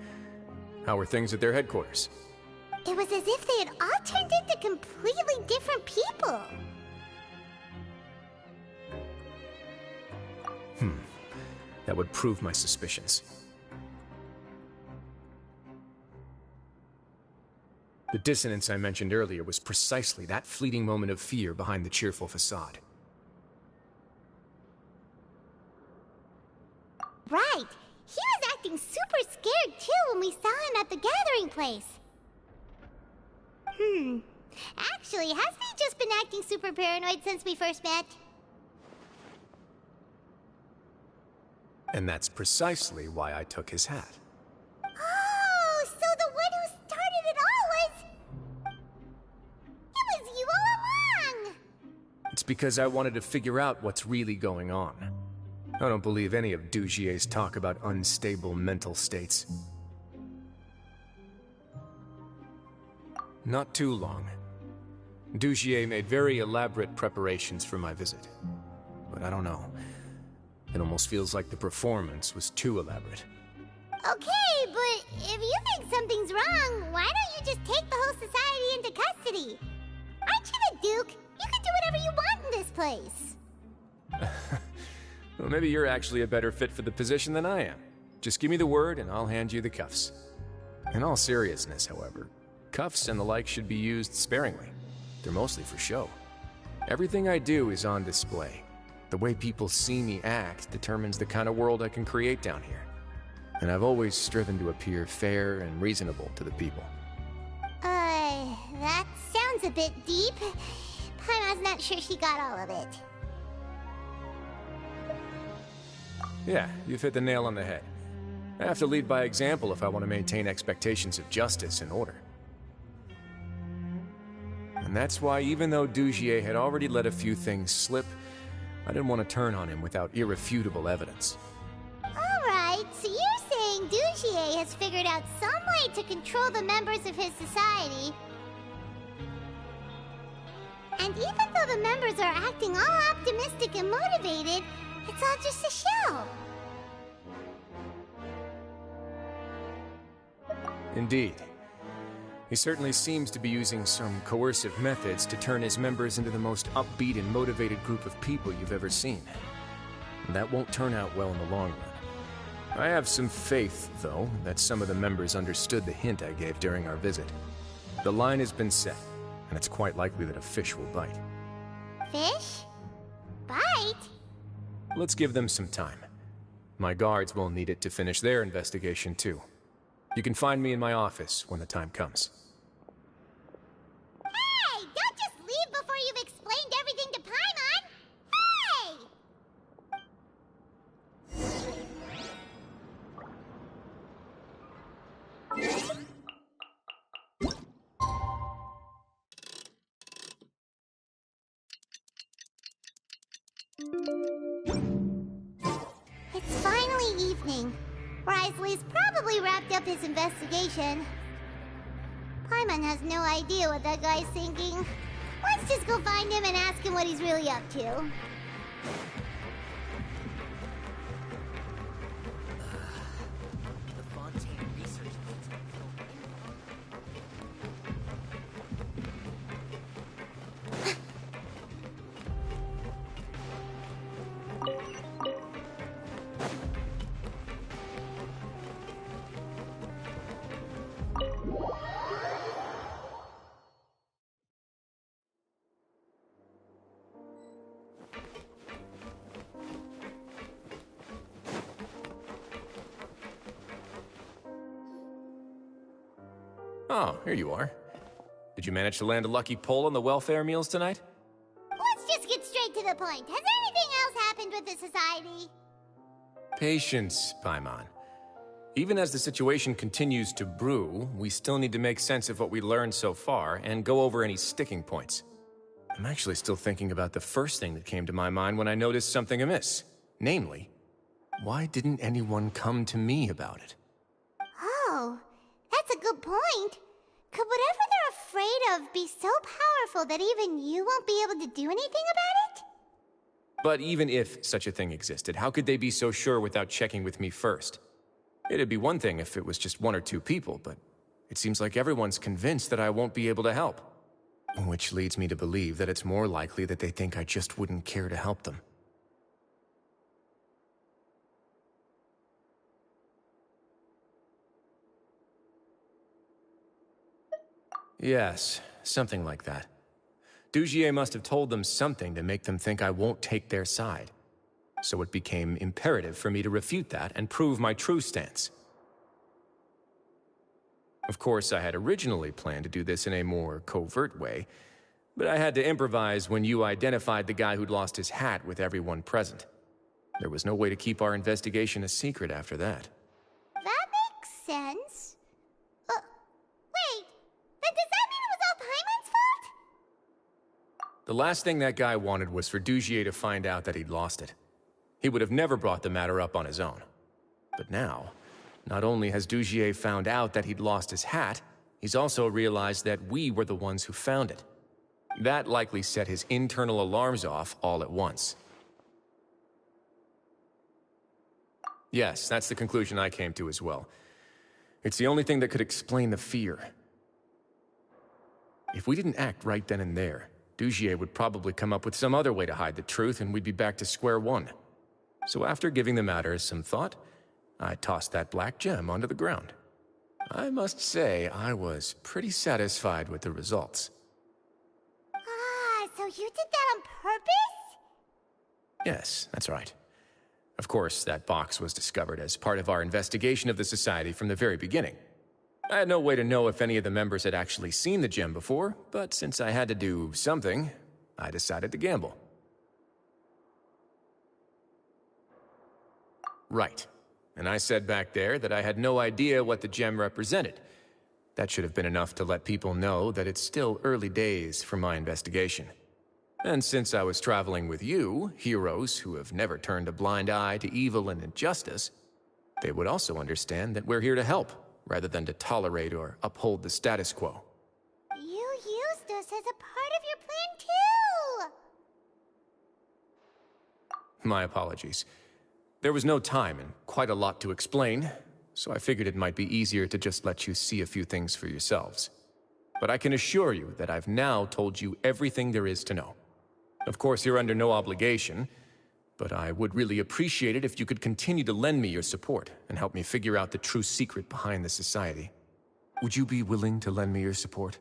How were things at their headquarters? It was as if they had all turned into completely different people. That would prove my suspicions. The dissonance I mentioned earlier was precisely that fleeting moment of fear behind the cheerful facade. Right. He was acting super scared too when we saw him at the gathering place. Actually, hasn't he just been acting super paranoid since we first met? And that's precisely why I took his hat. Oh, so the one who started it all was... It was you all along! It's because I wanted to figure out what's really going on. I don't believe any of Dugier's talk about unstable mental states. Not too long. Dugier made very elaborate preparations for my visit. But I don't know. It almost feels like the performance was too elaborate. Okay, but if you think something's wrong, why don't you just take the whole society into custody? Aren't you the Duke? You can do whatever you want in this place. Well, maybe you're actually a better fit for the position than I am. Just give me the word and I'll hand you the cuffs. In all seriousness, however, cuffs and the like should be used sparingly. They're mostly for show. Everything I do is on display. The way people see me act determines the kind of world I can create down here. And I've always striven to appear fair and reasonable to the people. That sounds a bit deep. Paimon's not sure she got all of it. Yeah, you've hit the nail on the head. I have to lead by example if I want to maintain expectations of justice and order. And that's why, even though Dugier had already let a few things slip, I didn't want to turn on him without irrefutable evidence. Alright, so you're saying Dugier has figured out some way to control the members of his society. And even though the members are acting all optimistic and motivated, it's all just a show. Indeed. He certainly seems to be using some coercive methods to turn his members into the most upbeat and motivated group of people you've ever seen. And that won't turn out well in the long run. I have some faith, though, that some of the members understood the hint I gave during our visit. The line has been set, and it's quite likely that a fish will bite. Fish? Bite? Let's give them some time. My guards will need it to finish their investigation, too. You can find me in my office when the time comes. Hey! Don't just leave before you've explained everything to Paimon! Hey! It's finally evening. Wriothesley's probably wrapped up his investigation. Paimon has no idea what that guy's thinking. Let's just go find him and ask him what he's really up to. Oh, here you are. Did you manage to land a lucky pull on the welfare meals tonight? Let's just get straight to the point. Has anything else happened with the society? Patience, Paimon. Even as the situation continues to brew, we still need to make sense of what we learned so far and go over any sticking points. I'm actually still thinking about the first thing that came to my mind when I noticed something amiss. Namely, why didn't anyone come to me about it? Oh, that's a good point. Could whatever they're afraid of be so powerful that even you won't be able to do anything about it? But even if such a thing existed, how could they be so sure without checking with me first? It'd be one thing if it was just one or two people, but it seems like everyone's convinced that I won't be able to help. Which leads me to believe that it's more likely that they think I just wouldn't care to help them. Yes, something like that. Dugier must have told them something to make them think I won't take their side. So it became imperative for me to refute that and prove my true stance. Of course, I had originally planned to do this in a more covert way, but I had to improvise when you identified the guy who'd lost his hat with everyone present. There was no way to keep our investigation a secret after that. That makes sense. Wait, then does that mean it was all Paimon's fault? The last thing that guy wanted was for Dugier to find out that he'd lost it. He would have never brought the matter up on his own. But now, not only has Dugier found out that he'd lost his hat, he's also realized that we were the ones who found it. That likely set his internal alarms off all at once. Yes, that's the conclusion I came to as well. It's the only thing that could explain the fear. If we didn't act right then and there, Dugier would probably come up with some other way to hide the truth and we'd be back to square one. So after giving the matter some thought, I tossed that black gem onto the ground. I must say, I was pretty satisfied with the results. Ah, so you did that on purpose? Yes, that's right. Of course, that box was discovered as part of our investigation of the society from the very beginning. I had no way to know if any of the members had actually seen the gem before, but since I had to do something, I decided to gamble. Right. and I said back there that I had no idea what the gem represented. That should have been enough to let people know that it's still early days for my investigation. And since I was traveling with you, heroes who have never turned a blind eye to evil and injustice, they would also understand that we're here to help, rather than to tolerate or uphold the status quo. You used us as a part of your plan, too! My apologies. There was no time and quite a lot to explain, so I figured it might be easier to just let you see a few things for yourselves. But I can assure you that I've now told you everything there is to know. Of course, you're under no obligation, but I would really appreciate it if you could continue to lend me your support and help me figure out the true secret behind the society. Would you be willing to lend me your support?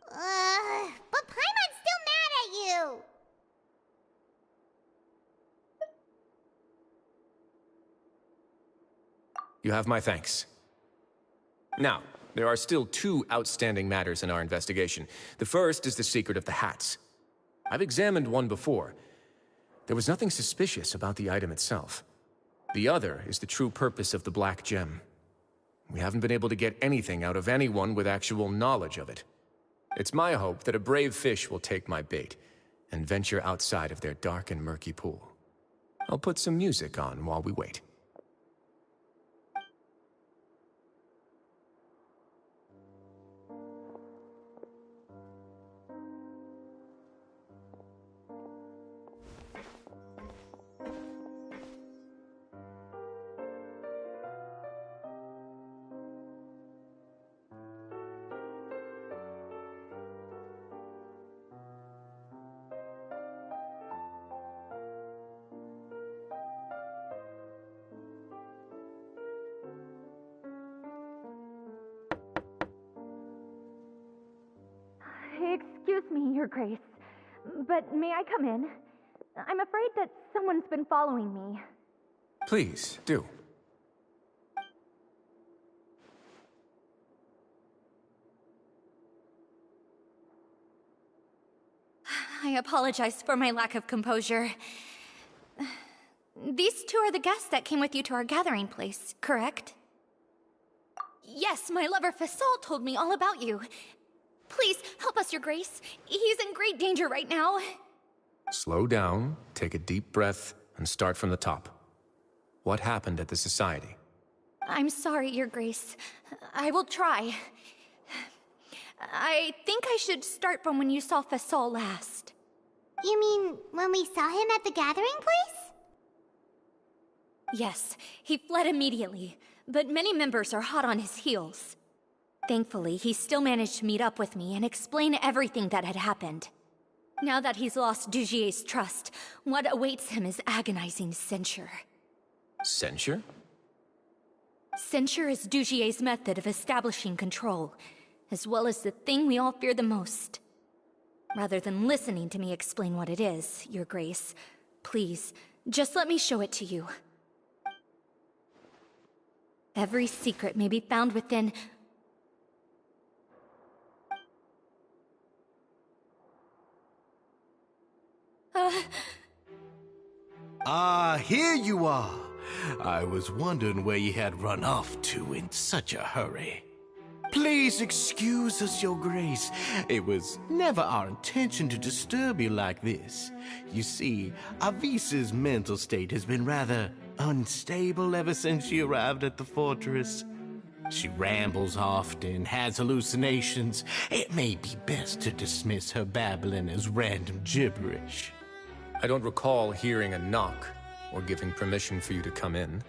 But Paimon's still mad at you! You have my thanks. Now, there are still two outstanding matters in our investigation. The first is the secret of the hats. I've examined one before. There was nothing suspicious about the item itself. The other is the true purpose of the black gem. We haven't been able to get anything out of anyone with actual knowledge of it. It's my hope that a brave fish will take my bait and venture outside of their dark and murky pool. I'll put some music on while we wait. Excuse me, Your Grace, but may I come in? I'm afraid that someone's been following me. Please, do. I apologize for my lack of composure. These two are the guests that came with you to our gathering place, correct? Yes, my lover Fasol told me all about you. Please, help us, Your Grace. He's in great danger right now. Slow down, take a deep breath, and start from the top. What happened at the Society? I'm sorry, Your Grace. I will try. I think I should start from when you saw Fasol last. You mean when we saw him at the gathering place? Yes, he fled immediately, but many members are hot on his heels. Thankfully, he still managed to meet up with me and explain everything that had happened. Now that he's lost Dugier's trust, what awaits him is agonizing censure. Censure? Censure is Dugier's method of establishing control, as well as the thing we all fear the most. Rather than listening to me explain what it is, Your Grace, please, just let me show it to you. Every secret may be found within... Here you are. I was wondering where you had run off to in such a hurry. Please excuse us, Your Grace. It was never our intention to disturb you like this. You see, Avisa's mental state has been rather unstable ever since she arrived at the fortress. She rambles often, has hallucinations. It may be best to dismiss her babbling as random gibberish. I don't recall hearing a knock or giving permission for you to come in.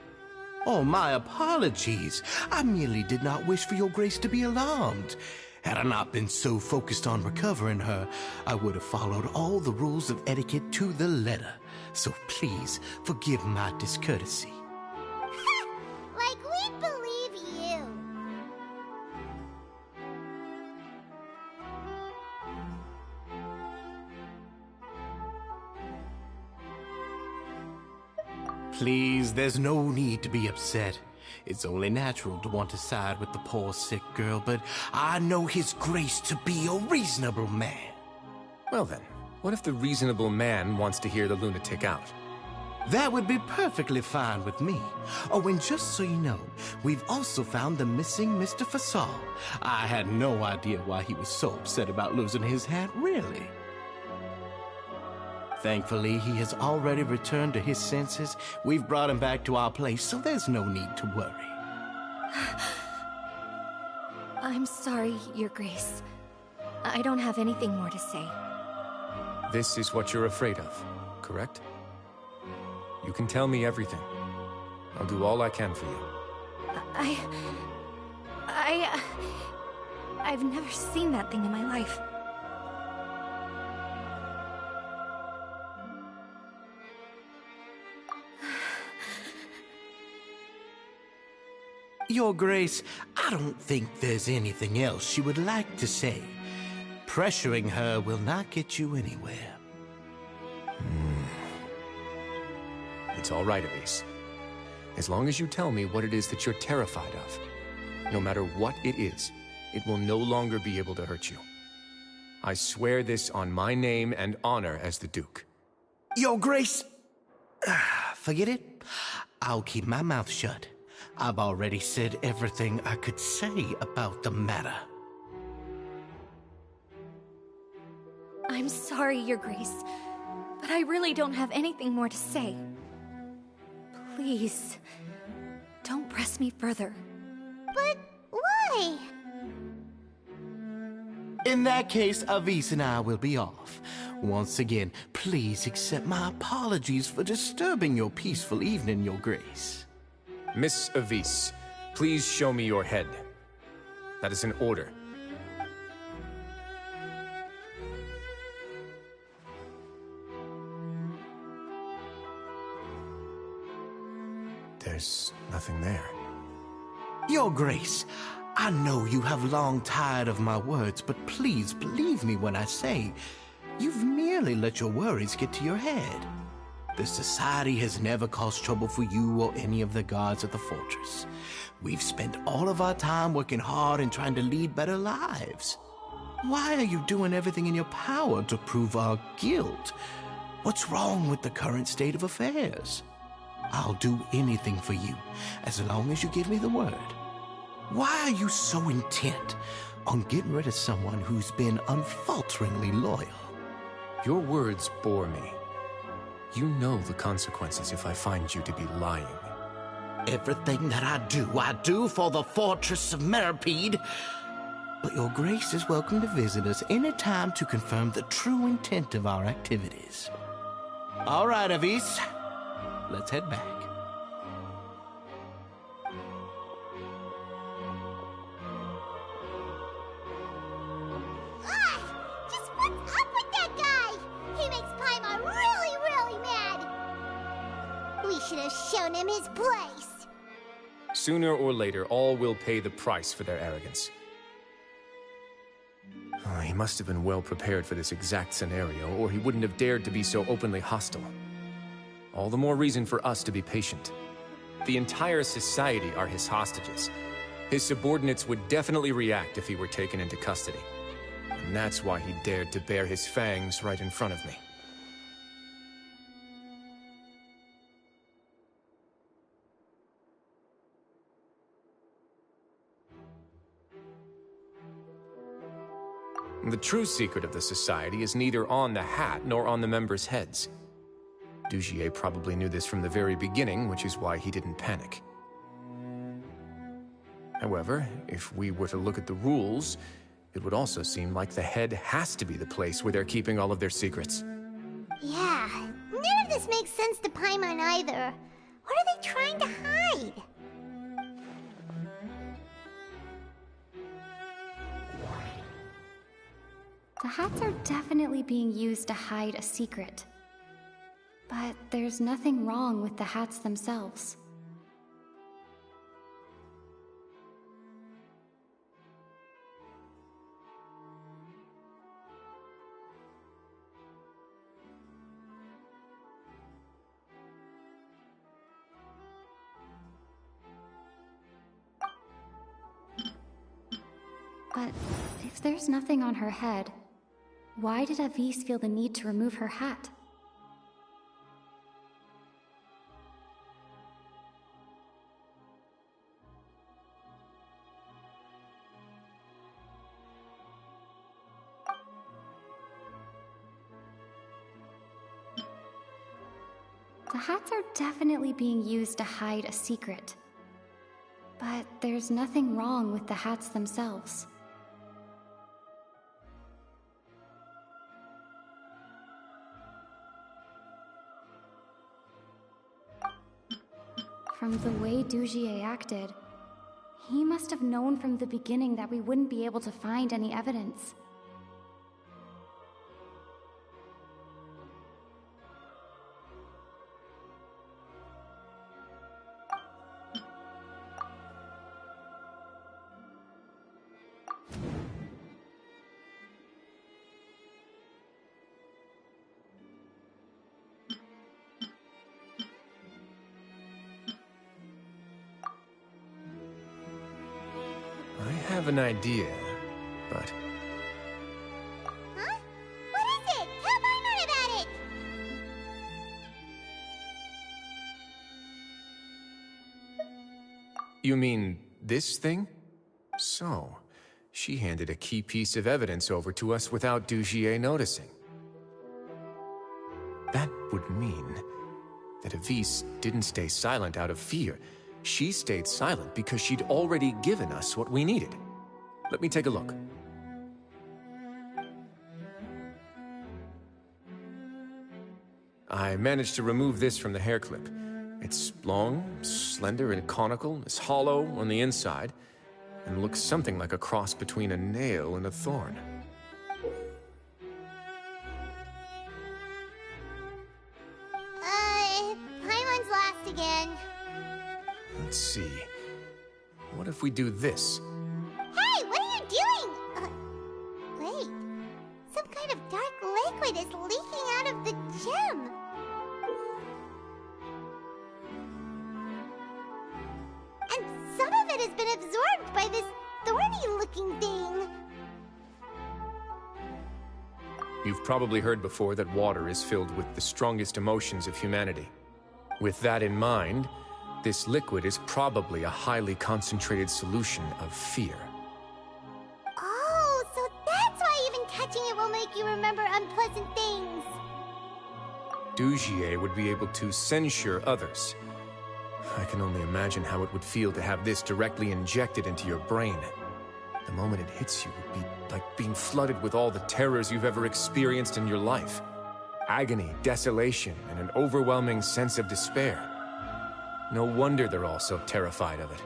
Oh, my apologies. I merely did not wish for Your Grace to be alarmed. Had I not been so focused on recovering her, I would have followed all the rules of etiquette to the letter. So please, forgive my discourtesy. Like we believe you. Please, there's no need to be upset. It's only natural to want to side with the poor sick girl, but I know His Grace to be a reasonable man. Well then, what if the reasonable man wants to hear the lunatic out? That would be perfectly fine with me. Oh, and just so you know, we've also found the missing Mr. Fasal. I had no idea why he was so upset about losing his hat, really. Thankfully, he has already returned to his senses. We've brought him back to our place, so there's no need to worry. I'm sorry, Your Grace. I don't have anything more to say. This is what you're afraid of, correct? You can tell me everything. I'll do all I can for you. I've never seen that thing in my life. Your Grace, I don't think there's anything else she would like to say. Pressuring her will not get you anywhere. It's all right, Elise. As long as you tell me what it is that you're terrified of, no matter what it is, it will no longer be able to hurt you. I swear this on my name and honor as the Duke. Your Grace, forget it. I'll keep my mouth shut. I've already said everything I could say about the matter. I'm sorry, Your Grace, but I really don't have anything more to say. Please, don't press me further. But why? In that case, Avis and I will be off. Once again, please accept my apologies for disturbing your peaceful evening, Your Grace. Miss Avis, please show me your head. That is an order. There's nothing there. Your Grace, I know you have long tired of my words, but please believe me when I say you've merely let your worries get to your head. The Society has never caused trouble for you or any of the guards at the fortress. We've spent all of our time working hard and trying to lead better lives. Why are you doing everything in your power to prove our guilt? What's wrong with the current state of affairs? I'll do anything for you, as long as you give me the word. Why are you so intent on getting rid of someone who's been unfalteringly loyal? Your words bore me. You know the consequences if I find you to be lying. Everything that I do for the Fortress of Meripede. But Your Grace is welcome to visit us any time to confirm the true intent of our activities. All right, Avis. Let's head back. Just what's up with that guy? He makes Paimon really, really mad. We should have shown him his place. Sooner or later, all will pay the price for their arrogance. He must have been well prepared for this exact scenario, or he wouldn't have dared to be so openly hostile. All the more reason for us to be patient. The entire society are his hostages. His subordinates would definitely react if he were taken into custody. And that's why he dared to bare his fangs right in front of me. The true secret of the Society is neither on the hat nor on the members' heads. Dugier probably knew this from the very beginning, which is why he didn't panic. However, if we were to look at the rules, it would also seem like the head has to be the place where they're keeping all of their secrets. Yeah, none of this makes sense to Paimon either. What are they trying to hide? The hats are definitely being used to hide a secret. But there's nothing wrong with the hats themselves. But if there's nothing on her head, why did Avis feel the need to remove her hat? The hats are definitely being used to hide a secret. But there's nothing wrong with the hats themselves. From the way Dujier acted, he must have known from the beginning that we wouldn't be able to find any evidence. I have an idea, but... Huh? What is it? Tell Paimon about it! You mean this thing? So, she handed a key piece of evidence over to us without Dujier noticing. That would mean that Avise didn't stay silent out of fear. She stayed silent because she'd already given us what we needed. Let me take a look. I managed to remove this from the hair clip. It's long, slender, and conical, is hollow on the inside, and looks something like a cross between a nail and a thorn. Paimon's lost again. Let's see. What if we do this? Hey, what are you doing? Wait. Some kind of dark liquid is leaking out of the gem. And some of it has been absorbed by this thorny-looking thing. You've probably heard before that water is filled with the strongest emotions of humanity. With that in mind, this liquid is probably a highly concentrated solution of fear. Oh, so that's why even touching it will make you remember unpleasant things. Dujier would be able to censure others. I can only imagine how it would feel to have this directly injected into your brain. The moment it hits you would be like being flooded with all the terrors you've ever experienced in your life. Agony, desolation, and an overwhelming sense of despair. No wonder they're all so terrified of it.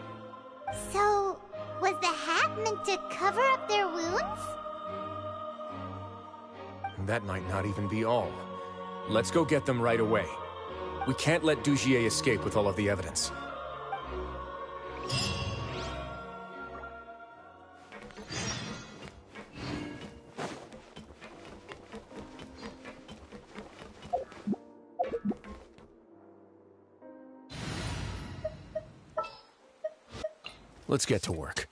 So, was the hat meant to cover up their wounds? That might not even be all. Let's go get them right away. We can't let Dujier escape with all of the evidence. Let's get to work.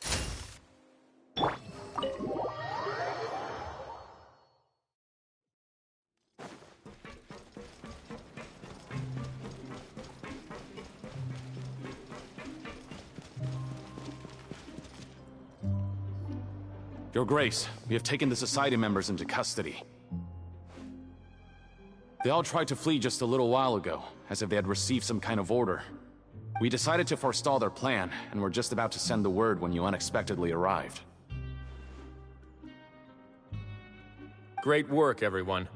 Your Grace, we have taken the Society members into custody. They all tried to flee just a little while ago, as if they had received some kind of order. We decided to forestall their plan, and were just about to send the word when you unexpectedly arrived. Great work, everyone.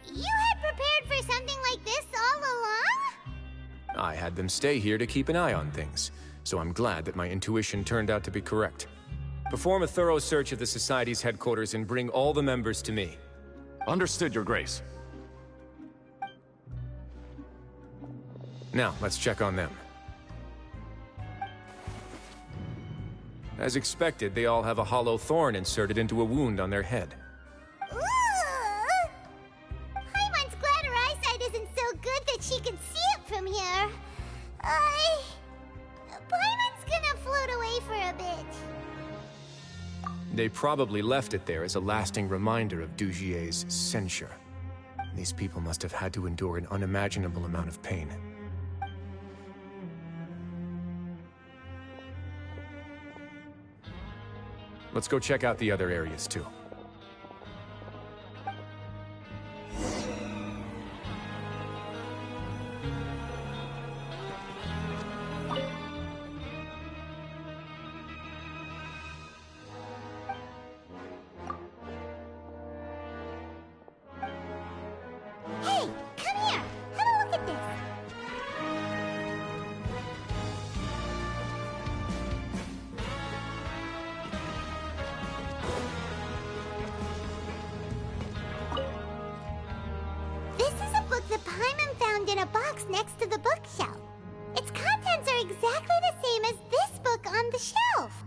You had prepared for something like this all along? I had them stay here to keep an eye on things, so I'm glad that my intuition turned out to be correct. Perform a thorough search of the Society's headquarters and bring all the members to me. Understood, Your Grace. Now, let's check on them. As expected, they all have a hollow thorn inserted into a wound on their head. Ooh! Paimon's glad her eyesight isn't so good that she can see it from here. Paimon's gonna float away for a bit. They probably left it there as a lasting reminder of Dujier's censure. These people must have had to endure an unimaginable amount of pain. Let's go check out the other areas, too. in a box next to the bookshelf. Its contents are exactly the same as this book on the shelf.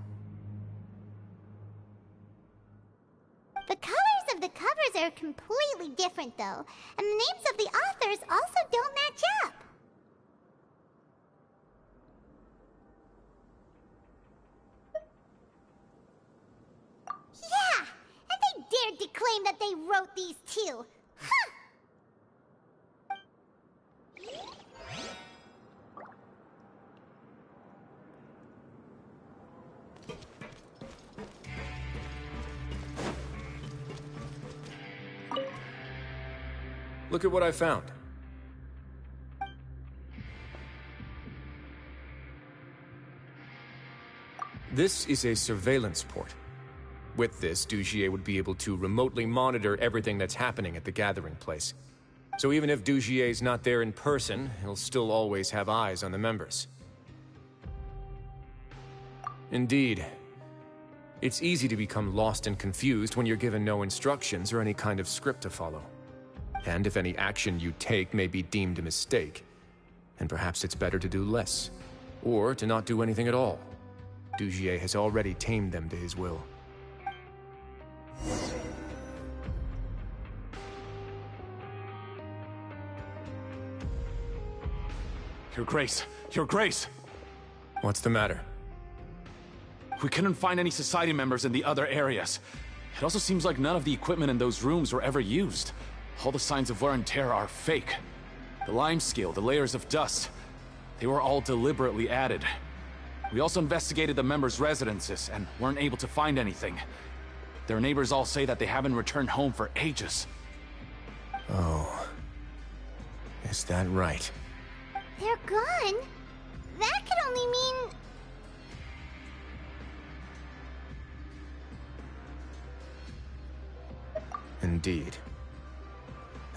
The colors of the covers are completely different, though, and the names of the authors also don't match up. Yeah, and they dared to claim that they wrote these too. Huh! Look at what I found. This is a surveillance port. With this, Dugier would be able to remotely monitor everything that's happening at the gathering place. So even if Dugier's not there in person, he'll still always have eyes on the members. Indeed. It's easy to become lost and confused when you're given no instructions or any kind of script to follow. And if any action you take may be deemed a mistake, then perhaps it's better to do less, or to not do anything at all. Dugier has already tamed them to his will. Your Grace! Your Grace! What's the matter? We couldn't find any Society members in the other areas. It also seems like none of the equipment in those rooms were ever used. All the signs of wear and tear are fake. The lime scale, the layers of dust, they were all deliberately added. We also investigated the members' residences and weren't able to find anything. Their neighbors all say that they haven't returned home for ages. Oh. Is that right? They're gone? That could only mean... Indeed.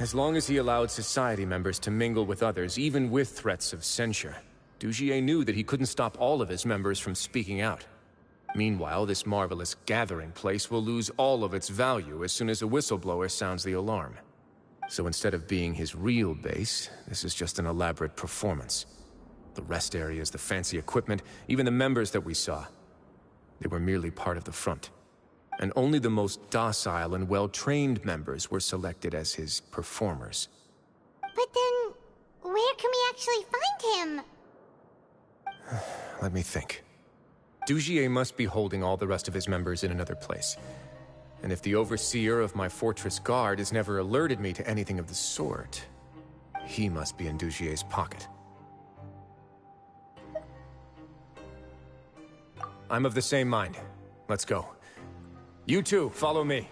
As long as he allowed Society members to mingle with others, even with threats of censure, Dugier knew that he couldn't stop all of his members from speaking out. Meanwhile, this marvelous gathering place will lose all of its value as soon as a whistleblower sounds the alarm. So instead of being his real base, this is just an elaborate performance. The rest areas, the fancy equipment, even the members that we saw, they were merely part of the front. And only the most docile and well-trained members were selected as his performers. But then, where can we actually find him? Let me think. Dugier must be holding all the rest of his members in another place. And if the overseer of my fortress guard has never alerted me to anything of the sort, he must be in Dugier's pocket. I'm of the same mind. Let's go. You two, follow me.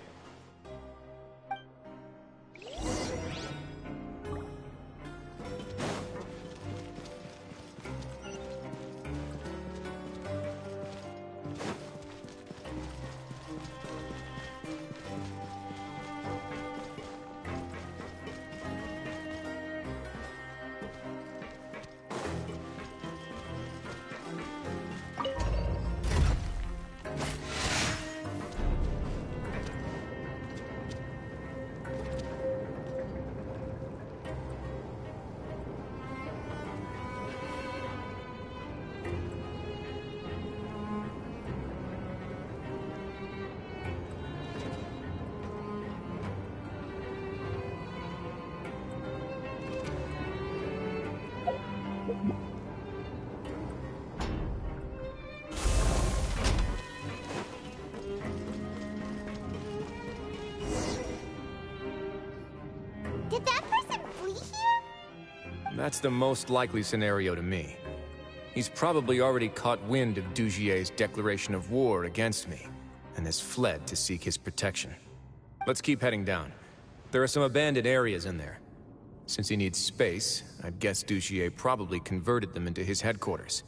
Did that person flee here? That's the most likely scenario to me. He's probably already caught wind of Dugier's declaration of war against me, and has fled to seek his protection. Let's keep heading down. There are some abandoned areas in there. Since he needs space, I'd guess Dugier probably converted them into his headquarters.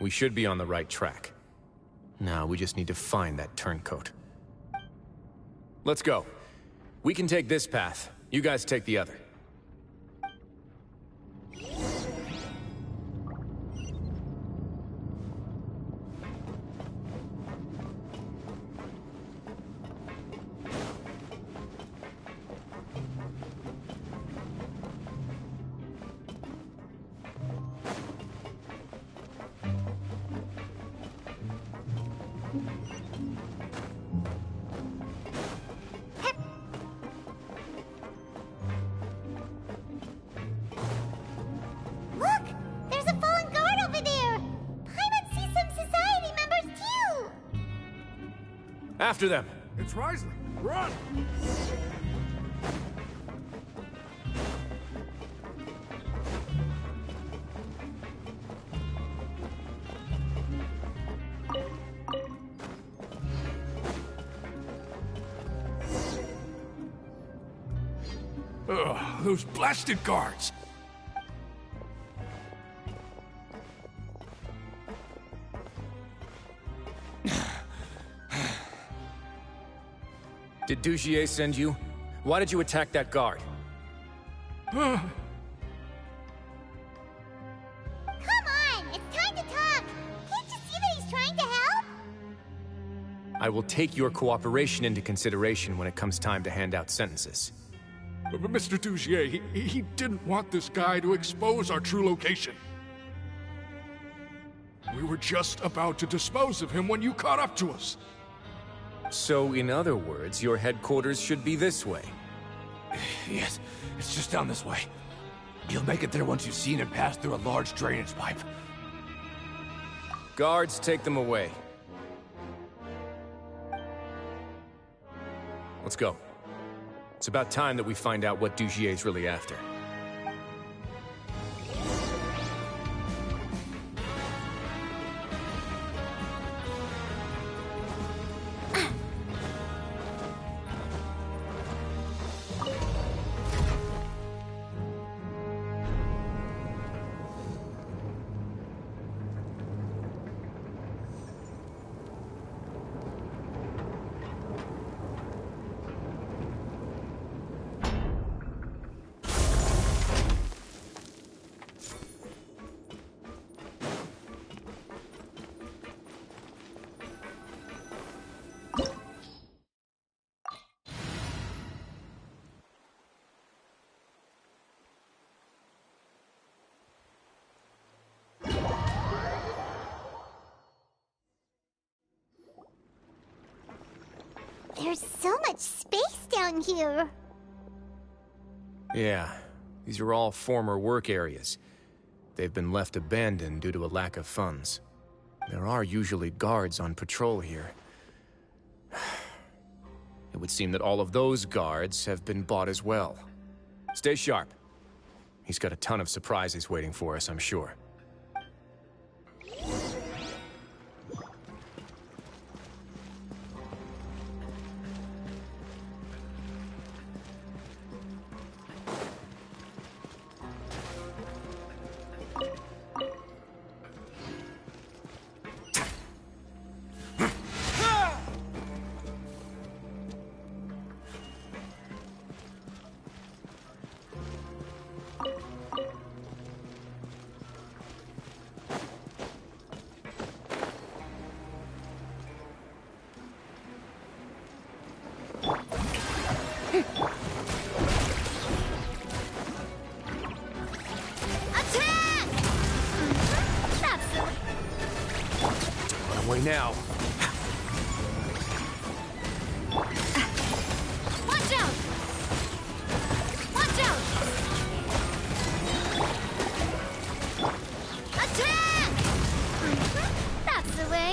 We should be on the right track. Now we just need to find that turncoat. Let's go. We can take this path. You guys take the other. After them! It's Wriothesley! Run! Ugh, those blasted guards! Did Dugier send you? Why did you attack that guard? Come on! It's time to talk! Can't you see that he's trying to help? I will take your cooperation into consideration when it comes time to hand out sentences. But Mr. Dugier, he didn't want this guy to expose our true location. We were just about to dispose of him when you caught up to us. So, in other words, your headquarters should be this way. Yes, it's just down this way. You'll make it there once you've seen him pass through a large drainage pipe. Guards, take them away. Let's go. It's about time that we find out what Dugier's really after. There's so much space down here. Yeah, these are all former work areas. They've been left abandoned due to a lack of funds. There are usually guards on patrol here. It would seem that all of those guards have been bought as well. Stay sharp. He's got a ton of surprises waiting for us, I'm sure. Now. Watch out! Watch out! Attack! That's the way.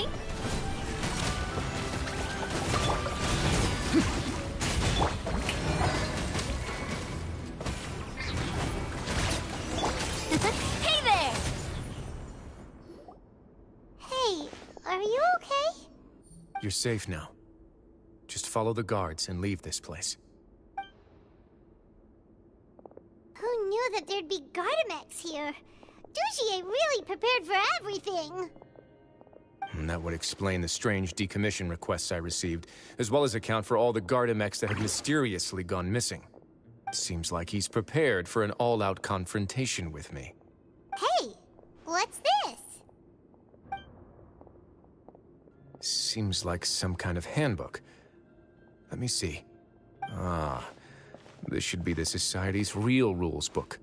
Hey there! Hey, are you okay? You're safe now. Just follow the guards and leave this place. Who knew that there'd be Gardamex here? Dugier really prepared for everything. And that would explain the strange decommission requests I received, as well as account for all the Gardamex that have mysteriously gone missing. Seems like he's prepared for an all-out confrontation with me. Hey, what's this? Seems like some kind of handbook. Let me see. Ah, this should be the Society's real rules book.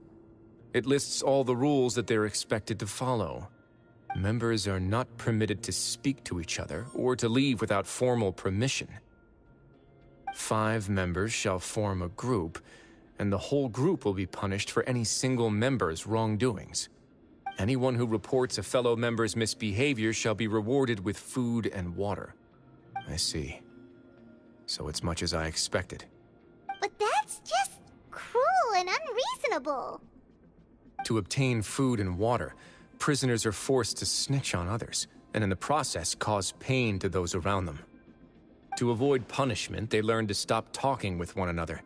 It lists all the rules that they're expected to follow. Members are not permitted to speak to each other or to leave without formal permission. 5 members shall form a group, and the whole group will be punished for any single member's wrongdoings. Anyone who reports a fellow member's misbehavior shall be rewarded with food and water. I see. so it's much as I expected. But that's just cruel and unreasonable. To obtain food and water, prisoners are forced to snitch on others, and in the process cause pain to those around them. To avoid punishment, they learn to stop talking with one another.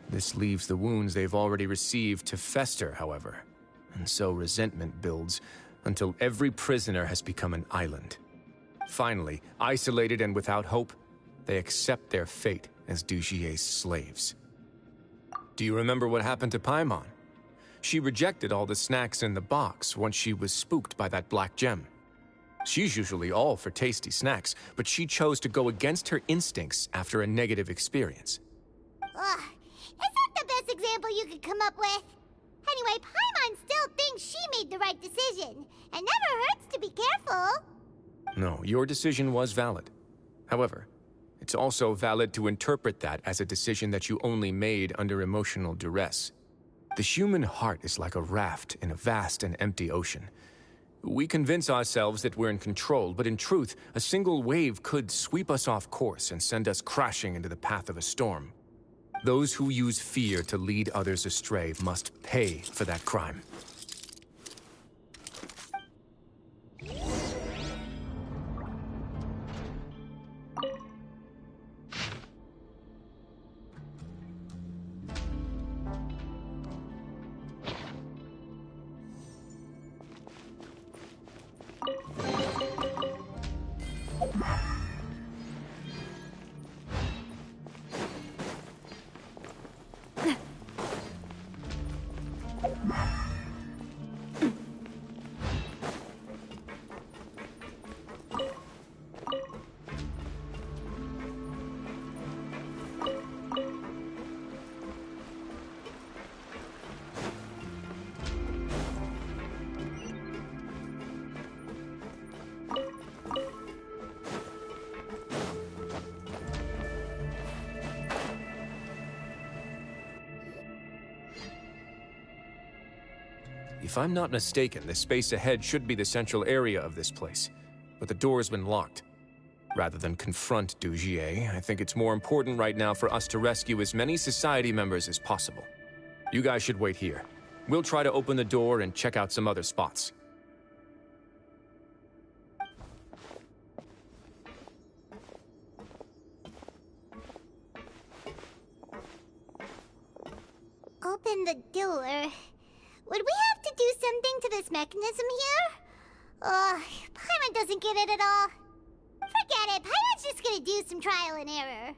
This leaves the wounds they've already received to fester, however, and so resentment builds until every prisoner has become an island. Finally, isolated and without hope, they accept their fate as Dujie's slaves. Do you remember what happened to Paimon? She rejected all the snacks in the box once she was spooked by that black gem. She's usually all for tasty snacks, but she chose to go against her instincts after a negative experience. Ugh, is that the best example you could come up with? Anyway, Paimon still thinks she made the right decision. It never hurts to be careful. No, your decision was valid. However, it's also valid to interpret that as a decision that you only made under emotional duress. The human heart is like a raft in a vast and empty ocean. We convince ourselves that we're in control, but in truth, a single wave could sweep us off course and send us crashing into the path of a storm. Those who use fear to lead others astray must pay for that crime. If I'm not mistaken, the space ahead should be the central area of this place, but the door's been locked. Rather than confront Dujie, I think it's more important right now for us to rescue as many society members as possible. You guys should wait here. We'll try to open the door and check out some other spots. Open the door. Would we have to do something to this mechanism here? Paimon doesn't get it at all. Forget it, Paimon's just gonna do some trial and error.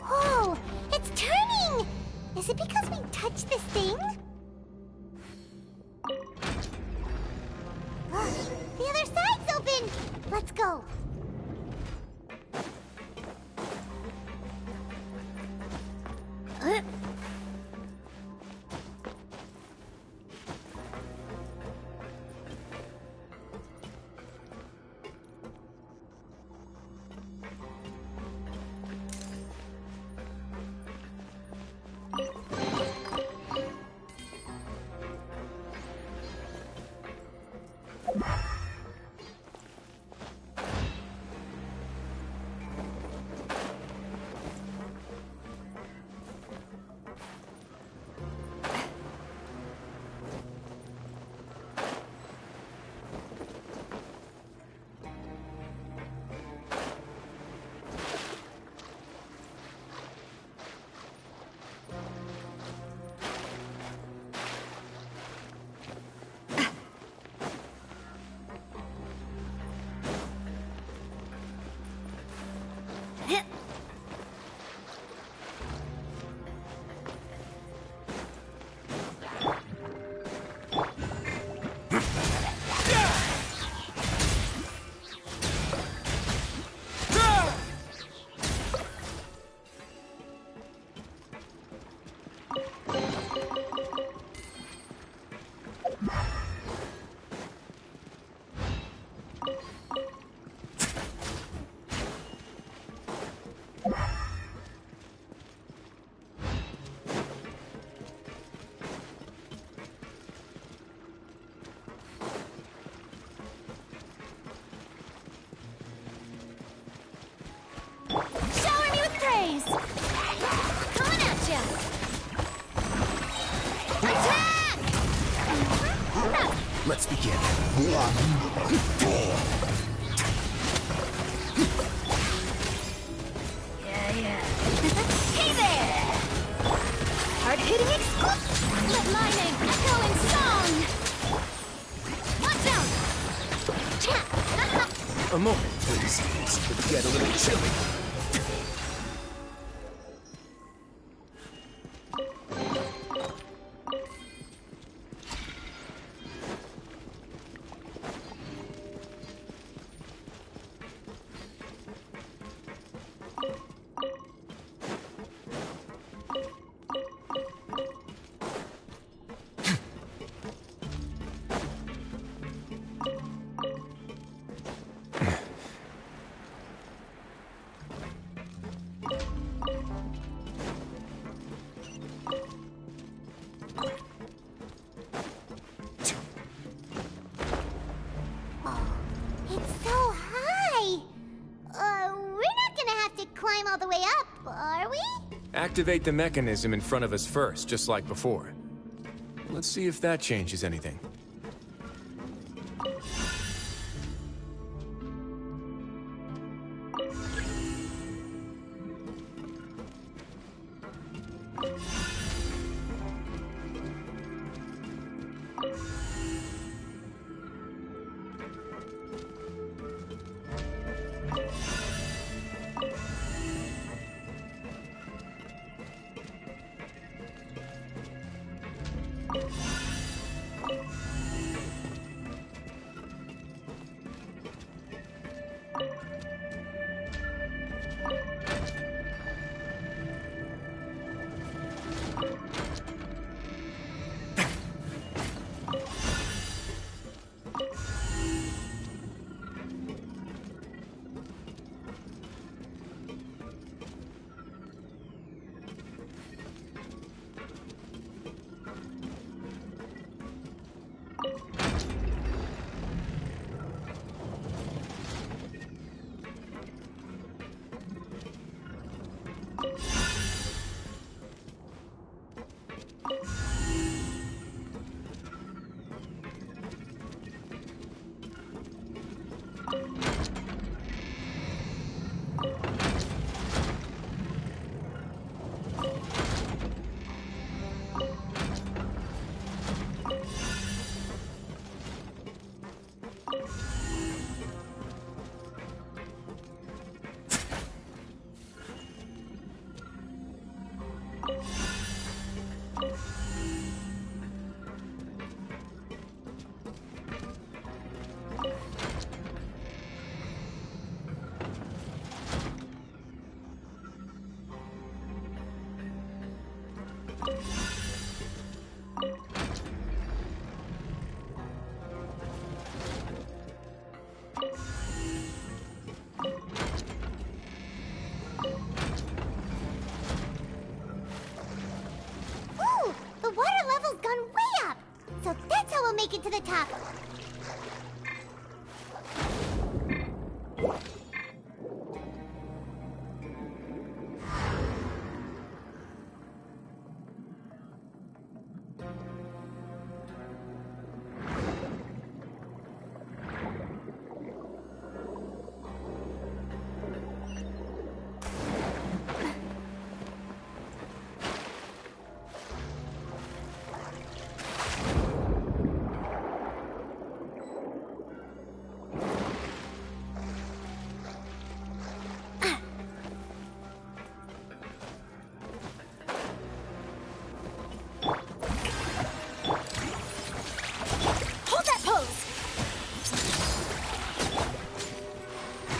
Whoa! It's turning! Is it because we touched this thing? The other side's open! Let's go! Let's begin. Yeah. Hey there! Hard-hitting exclusive! Let my name echo in song! Watch out! A moment, please. It could get a little chilly. It's so high! We're not gonna have to climb all the way up, are we? Activate the mechanism in front of us first, just like before. Let's see if that changes anything. Ooh! The water level's gone way up! So that's how we'll make it to the top.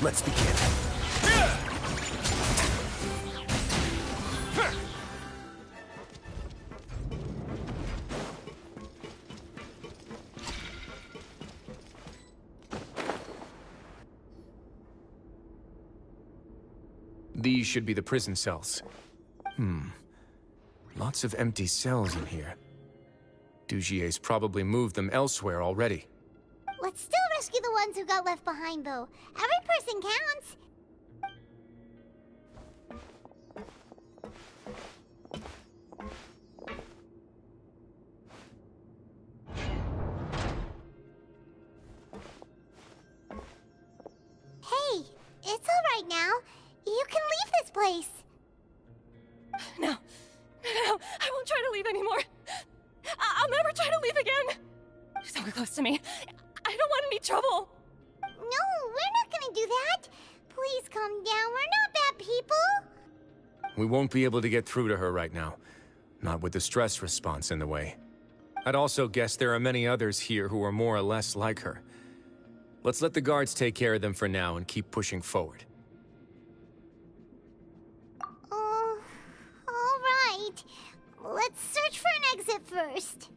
Let's begin. These should be the prison cells. Lots of empty cells in here. Dugier's probably moved them elsewhere already. Let's still rescue the ones who got left behind, though. Every person counts. It's alright now. You can leave this place. No. No, I won't try to leave anymore. I'll never try to leave again. Don't get close to me. I don't want any trouble. No, we're not gonna do that. Please calm down. We're not bad people. We won't be able to get through to her right now. Not with the stress response in the way. I'd also guess there are many others here who are more or less like her. Let's let the guards take care of them for now and keep pushing forward. Alright. Let's search for an exit first.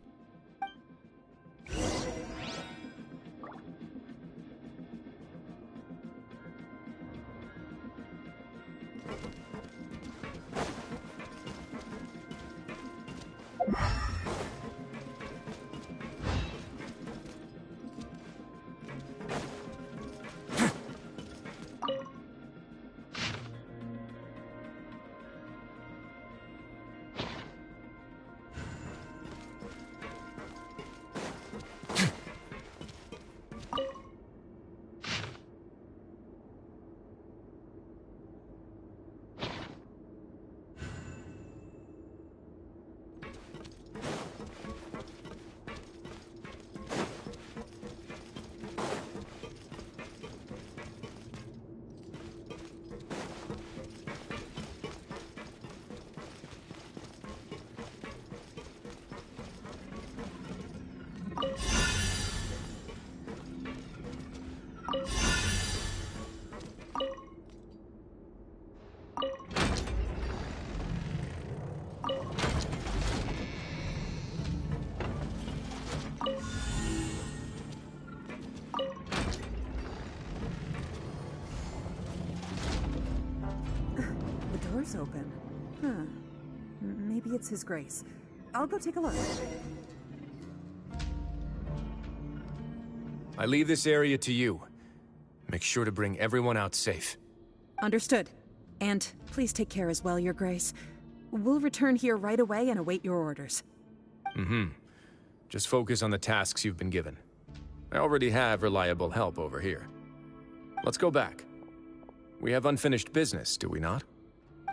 Door's open. Huh. Maybe it's His Grace. I'll go take a look. I leave this area to you. Make sure to bring everyone out safe. Understood. And please take care as well, Your Grace. We'll return here right away and await your orders. Just focus on the tasks you've been given. I already have reliable help over here. Let's go back. We have unfinished business, do we not?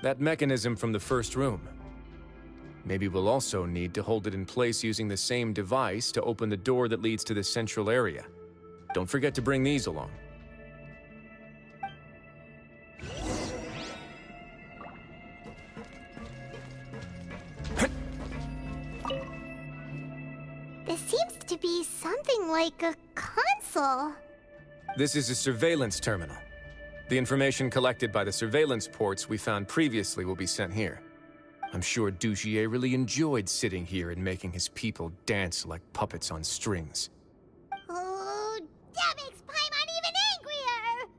That mechanism from the first room. Maybe we'll also need to hold it in place using the same device to open the door that leads to the central area. Don't forget to bring these along. This seems to be something like a console. This is a surveillance terminal. The information collected by the surveillance ports we found previously will be sent here. I'm sure Dugier really enjoyed sitting here and making his people dance like puppets on strings. Oh, that makes Paimon even angrier!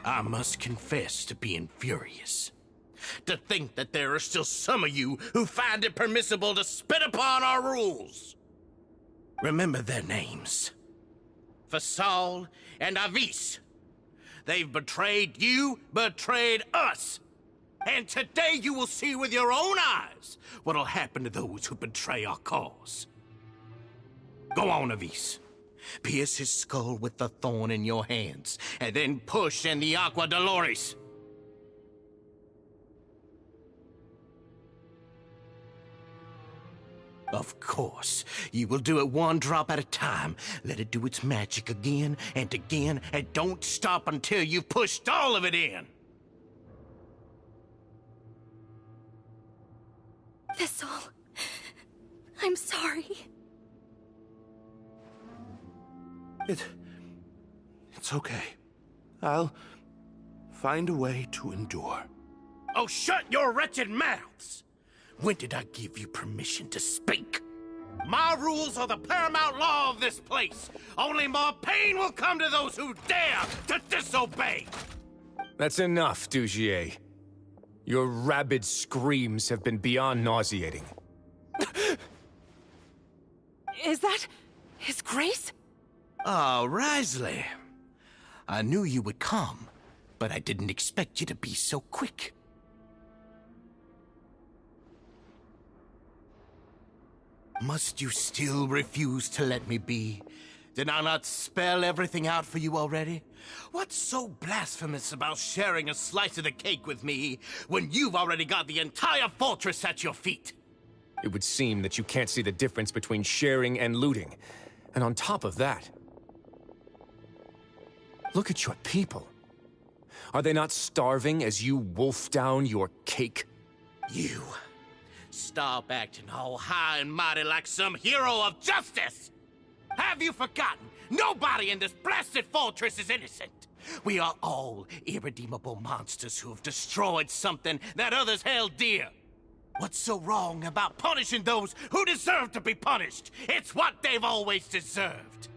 I must confess to being furious. To think that there are still some of you who find it permissible to spit upon our rules. Remember their names. Fasal and Avis. They've betrayed you, betrayed us. And today you will see with your own eyes what'll happen to those who betray our cause. Go on, Avis. Pierce his skull with the thorn in your hands, and then push in the Aqua Dolores. Of course, you will do it one drop at a time. Let it do its magic again and again, and don't stop until you've pushed all of it in. Thistle, I'm sorry. It's okay. I'll find a way to endure. Oh, shut your wretched mouths! When did I give you permission to speak? My rules are the paramount law of this place. Only more pain will come to those who dare to disobey. That's enough, Dugier. Your rabid screams have been beyond nauseating. Is that His Grace? Oh, Wriothesley. I knew you would come, but I didn't expect you to be so quick. Must you still refuse to let me be? Did I not spell everything out for you already? What's so blasphemous about sharing a slice of the cake with me when you've already got the entire fortress at your feet? It would seem that you can't see the difference between sharing and looting. And on top of that, look at your people. Are they not starving as you wolf down your cake? You. Stop acting all high and mighty like some hero of justice! Have you forgotten? Nobody in this blasted fortress is innocent! We are all irredeemable monsters who have destroyed something that others held dear. What's so wrong about punishing those who deserve to be punished? It's what they've always deserved.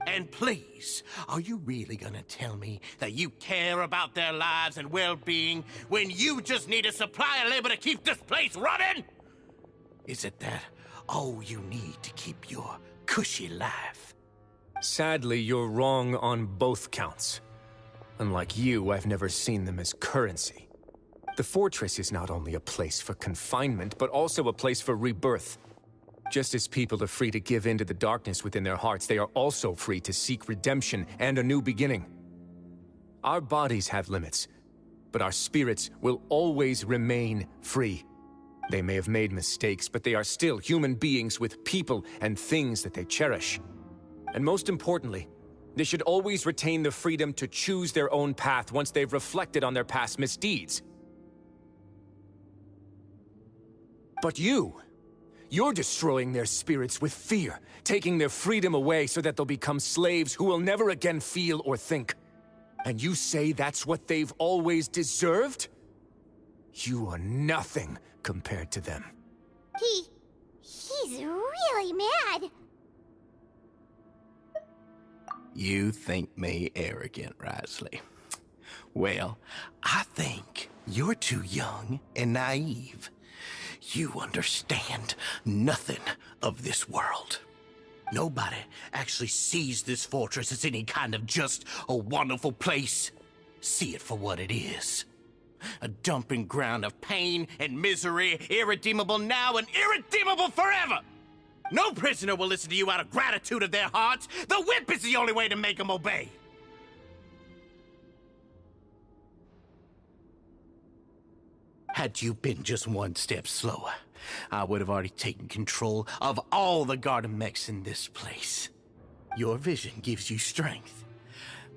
And please, are you really gonna tell me that you care about their lives and well-being when you just need a supply of labor to keep this place running? Is it that all you need to keep your cushy life? Sadly, you're wrong on both counts. Unlike you, I've never seen them as currency. The fortress is not only a place for confinement, but also a place for rebirth. Just as people are free to give in to the darkness within their hearts, they are also free to seek redemption and a new beginning. Our bodies have limits, but our spirits will always remain free. They may have made mistakes, but they are still human beings with people and things that they cherish. And most importantly, they should always retain the freedom to choose their own path once they've reflected on their past misdeeds. But you're destroying their spirits with fear, taking their freedom away so that they'll become slaves who will never again feel or think. And you say that's what they've always deserved? You are nothing compared to them. He's really mad. You think me arrogant, Wriothesley. Well, I think you're too young and naive. You understand nothing of this world. Nobody actually sees this fortress as any kind of just a wonderful place. See it for what it is. A dumping ground of pain and misery, irredeemable now and irredeemable forever. No prisoner will listen to you out of gratitude of their hearts. The whip is the only way to make them obey. Had you been just one step slower, I would have already taken control of all the garden mechs in this place. Your vision gives you strength.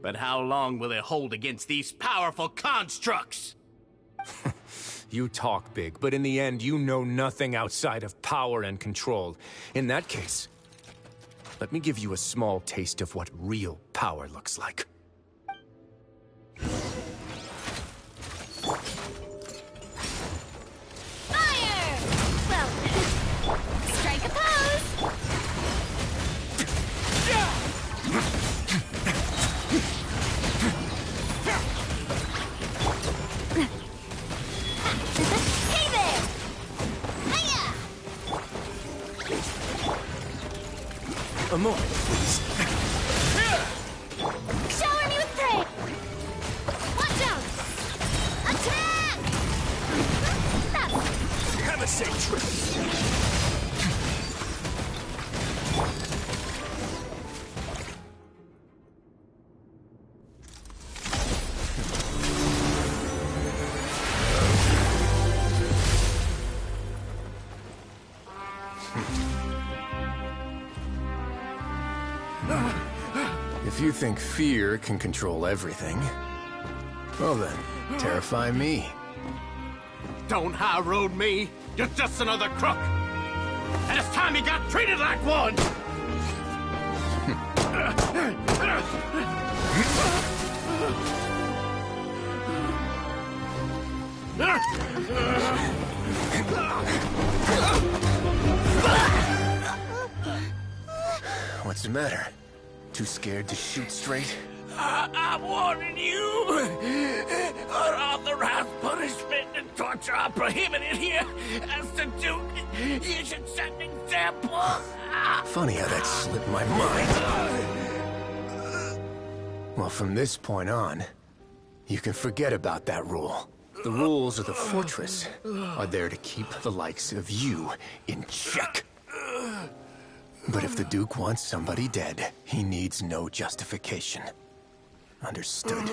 But how long will it hold against these powerful constructs? You talk big, but in the end, you know nothing outside of power and control. In that case, let me give you a small taste of what real power looks like. Fire! Well, strike a pose! more, please. Shower me with praise! Watch out! Attack! Have a safe trip. If you think fear can control everything, well then, terrify me. Don't high road me. You're just another crook. And it's time you got treated like one. What's the matter? Too scared to shoot straight? I warned you. Unauthorized punishment and torture are prohibited here. As the Duke, you should set an example. Funny how that slipped my mind. Well, from this point on, you can forget about that rule. The rules of the fortress are there to keep the likes of you in check. But if the Duke wants somebody dead, he needs no justification. Understood?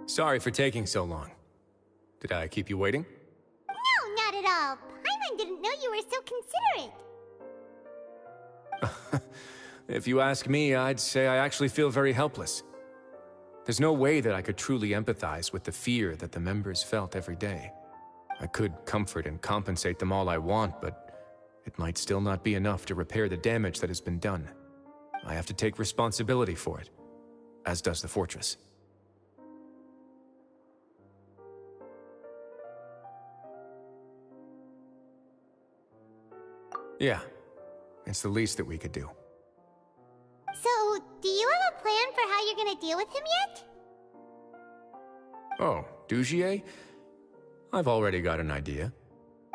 Sorry for taking so long. Did I keep you waiting? No, not at all. Paimon didn't know you were so considerate. If you ask me, I'd say I actually feel very helpless. There's no way that I could truly empathize with the fear that the members felt every day. I could comfort and compensate them all I want, but it might still not be enough to repair the damage that has been done. I have to take responsibility for it, as does the fortress. Yeah, it's the least that we could do. So, do you have a plan for how you're gonna deal with him yet? Oh, Dugier? I've already got an idea.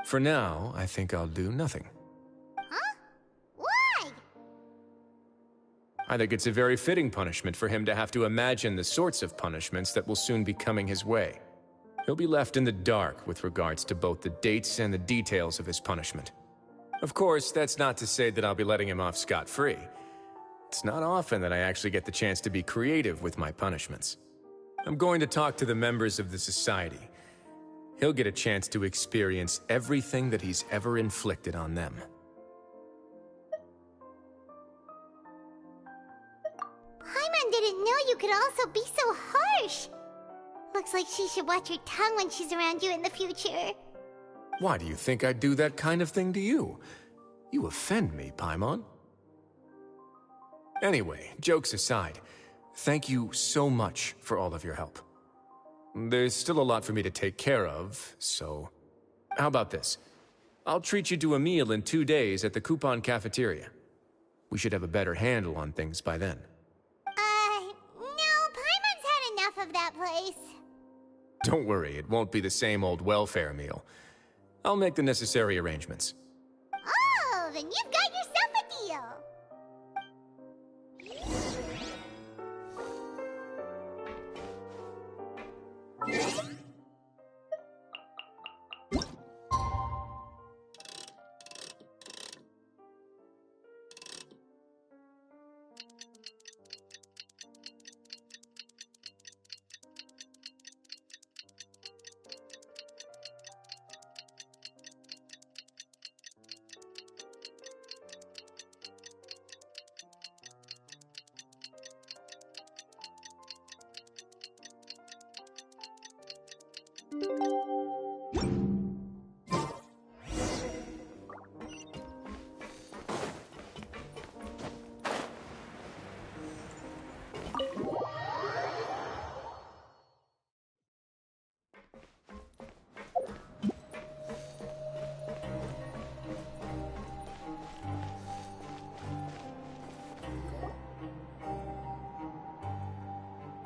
For now, I think I'll do nothing. Huh? Why? I think it's a very fitting punishment for him to have to imagine the sorts of punishments that will soon be coming his way. He'll be left in the dark with regards to both the dates and the details of his punishment. Of course, that's not to say that I'll be letting him off scot-free. It's not often that I actually get the chance to be creative with my punishments. I'm going to talk to the members of the society. He'll get a chance to experience everything that he's ever inflicted on them. Paimon didn't know you could also be so harsh. Looks like she should watch her tongue when she's around you in the future. Why do you think I'd do that kind of thing to you? You offend me, Paimon. Anyway, jokes aside, thank you so much for all of your help. There's still a lot for me to take care of, so... How about this? I'll treat you to a meal in 2 days at the Coupon Cafeteria. We should have a better handle on things by then. No, Paimon's had enough of that place. Don't worry, it won't be the same old welfare meal. I'll make the necessary arrangements. Oh, then you've got yourself a deal.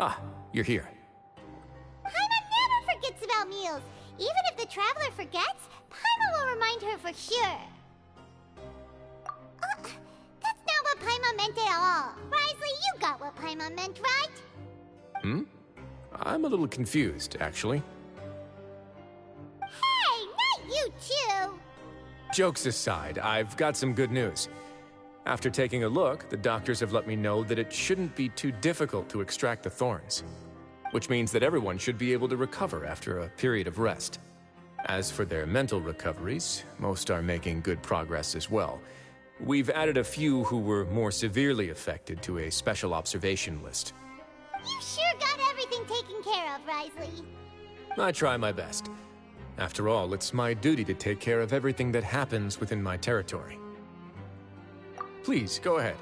Ah, you're here. Paimon never forgets about meals. Even if the traveler forgets, Paimon will remind her for sure. That's not what Paimon meant at all. Wriothesley, you got what Paimon meant, right? I'm a little confused, actually. Hey, not you too! Jokes aside, I've got some good news. After taking a look, the doctors have let me know that it shouldn't be too difficult to extract the thorns, which means that everyone should be able to recover after a period of rest. As for their mental recoveries, most are making good progress as well. We've added a few who were more severely affected to a special observation list. You sure got everything taken care of, Wriothesley. I try my best. After all, it's my duty to take care of everything that happens within my territory. Please, go ahead.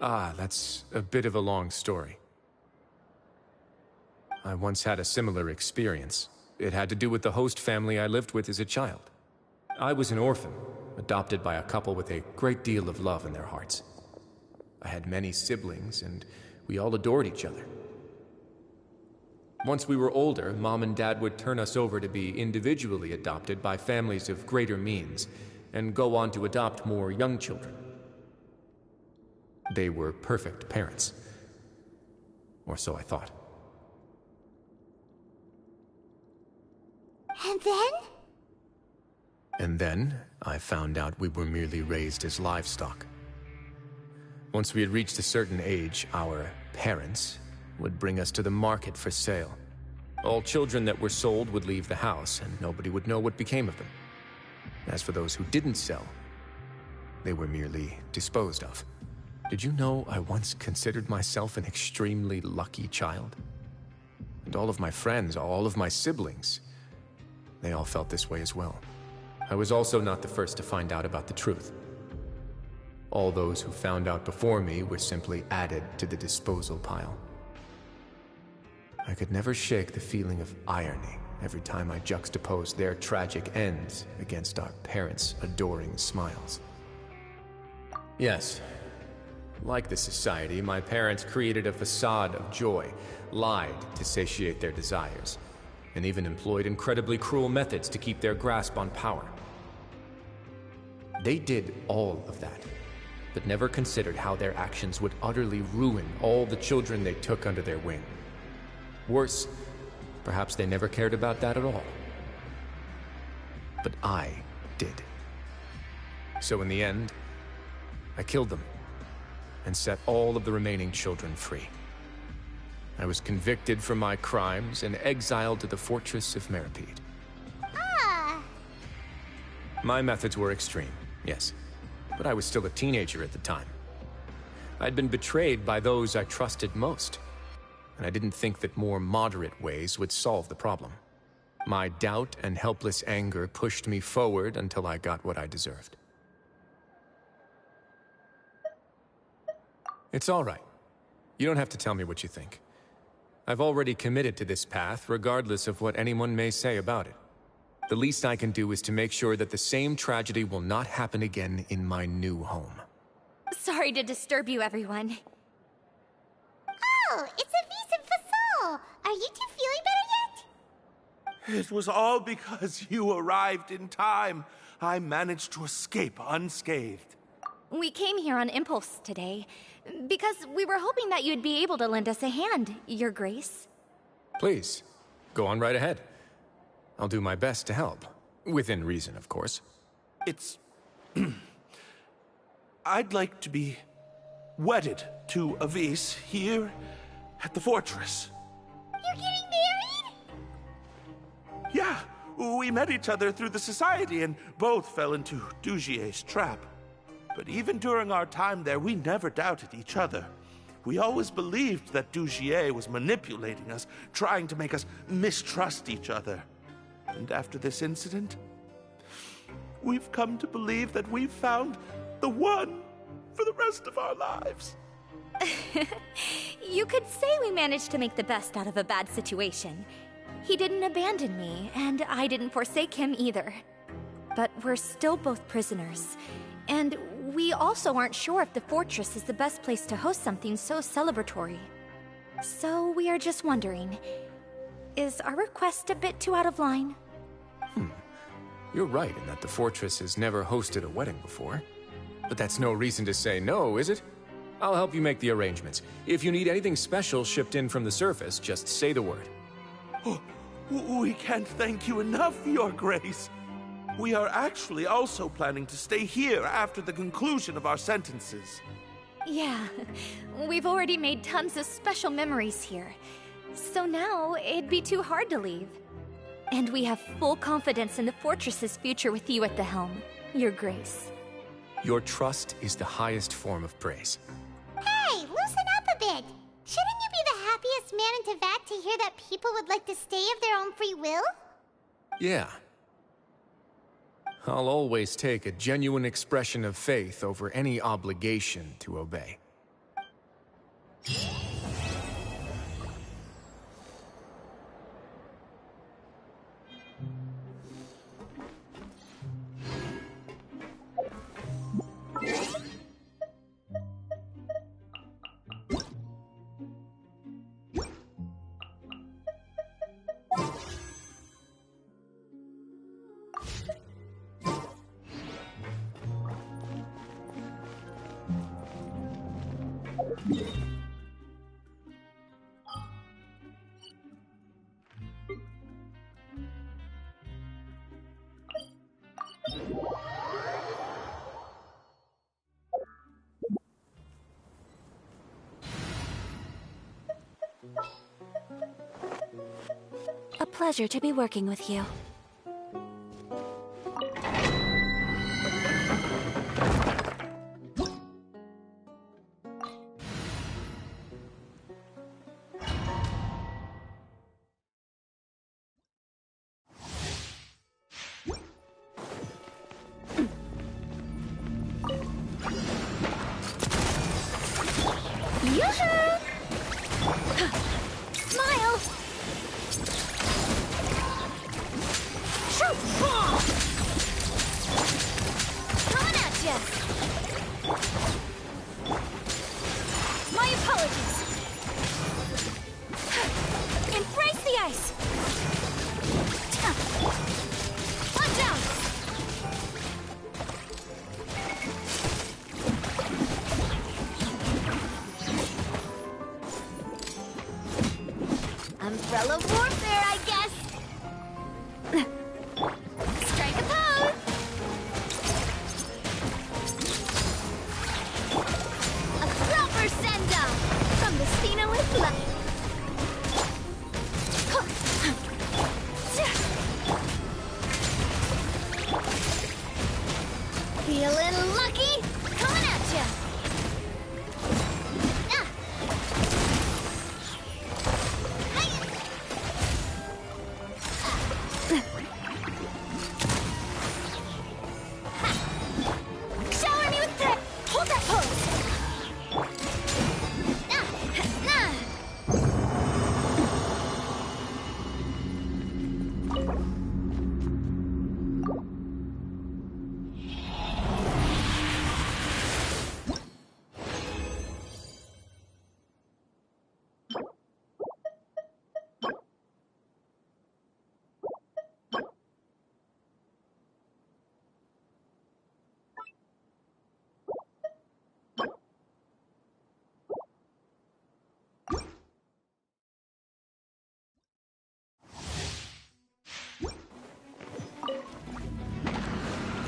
That's a bit of a long story. I once had a similar experience. It had to do with the host family I lived with as a child. I was an orphan, adopted by a couple with a great deal of love in their hearts. I had many siblings, and we all adored each other. Once we were older, Mom and Dad would turn us over to be individually adopted by families of greater means, and go on to adopt more young children. They were perfect parents. Or so I thought. And then? And then, I found out we were merely raised as livestock. Once we had reached a certain age, our parents would bring us to the market for sale. All children that were sold would leave the house, and nobody would know what became of them. As for those who didn't sell, they were merely disposed of. Did you know I once considered myself an extremely lucky child? And all of my friends, all of my siblings, they all felt this way as well. I was also not the first to find out about the truth. All those who found out before me were simply added to the disposal pile. I could never shake the feeling of irony every time I juxtaposed their tragic ends against our parents' adoring smiles. Yes, like the society, my parents created a facade of joy, lied to satiate their desires, and even employed incredibly cruel methods to keep their grasp on power. They did all of that, but never considered how their actions would utterly ruin all the children they took under their wing. Worse, perhaps they never cared about that at all. But I did. So in the end, I killed them and set all of the remaining children free. I was convicted for my crimes and exiled to the fortress of Meripede. My methods were extreme, yes, but I was still a teenager at the time. I'd been betrayed by those I trusted most, and I didn't think that more moderate ways would solve the problem. My doubt and helpless anger pushed me forward until I got what I deserved. It's all right. You don't have to tell me what you think. I've already committed to this path, regardless of what anyone may say about it. The least I can do is to make sure that the same tragedy will not happen again in my new home. Sorry to disturb you, everyone. Oh, it's a vis and fasol. Are you two feeling better yet? It was all because you arrived in time. I managed to escape unscathed. We came here on impulse today, because we were hoping that you'd be able to lend us a hand, Your Grace. Please, go on right ahead. I'll do my best to help. Within reason, of course. It's... I'd like to be wedded to Avis here at the fortress. You're getting married? Yeah, we met each other through the society and both fell into Dugier's trap. But even during our time there, we never doubted each other. We always believed that Dugier was manipulating us, trying to make us mistrust each other. And after this incident, we've come to believe that we've found the one for the rest of our lives. You could say we managed to make the best out of a bad situation. He didn't abandon me, and I didn't forsake him either. But we're still both prisoners, and we also aren't sure if the fortress is the best place to host something so celebratory. So we are just wondering, is our request a bit too out of line? You're right in that the fortress has never hosted a wedding before. But that's no reason to say no, is it? I'll help you make the arrangements. If you need anything special shipped in from the surface, just say the word. Oh, we can't thank you enough, Your Grace. We are actually also planning to stay here after the conclusion of our sentences. Yeah, we've already made tons of special memories here. So now, it'd be too hard to leave. And we have full confidence in the fortress's future with you at the helm, Your Grace. Your trust is the highest form of praise. Hey, loosen up a bit. Shouldn't you be the happiest man in Teyvat to hear that people would like to stay of their own free will? Yeah. I'll always take a genuine expression of faith over any obligation to obey. A pleasure to be working with you. Smile! Shoot! Coming at ya! My apologies! Embrace the ice! Watch out! Umbrella warfare, I guess! Strike a pose! A proper send-off from the Stina with life! Feeling lucky? Coming at ya! Shower me with that! Hold that pose!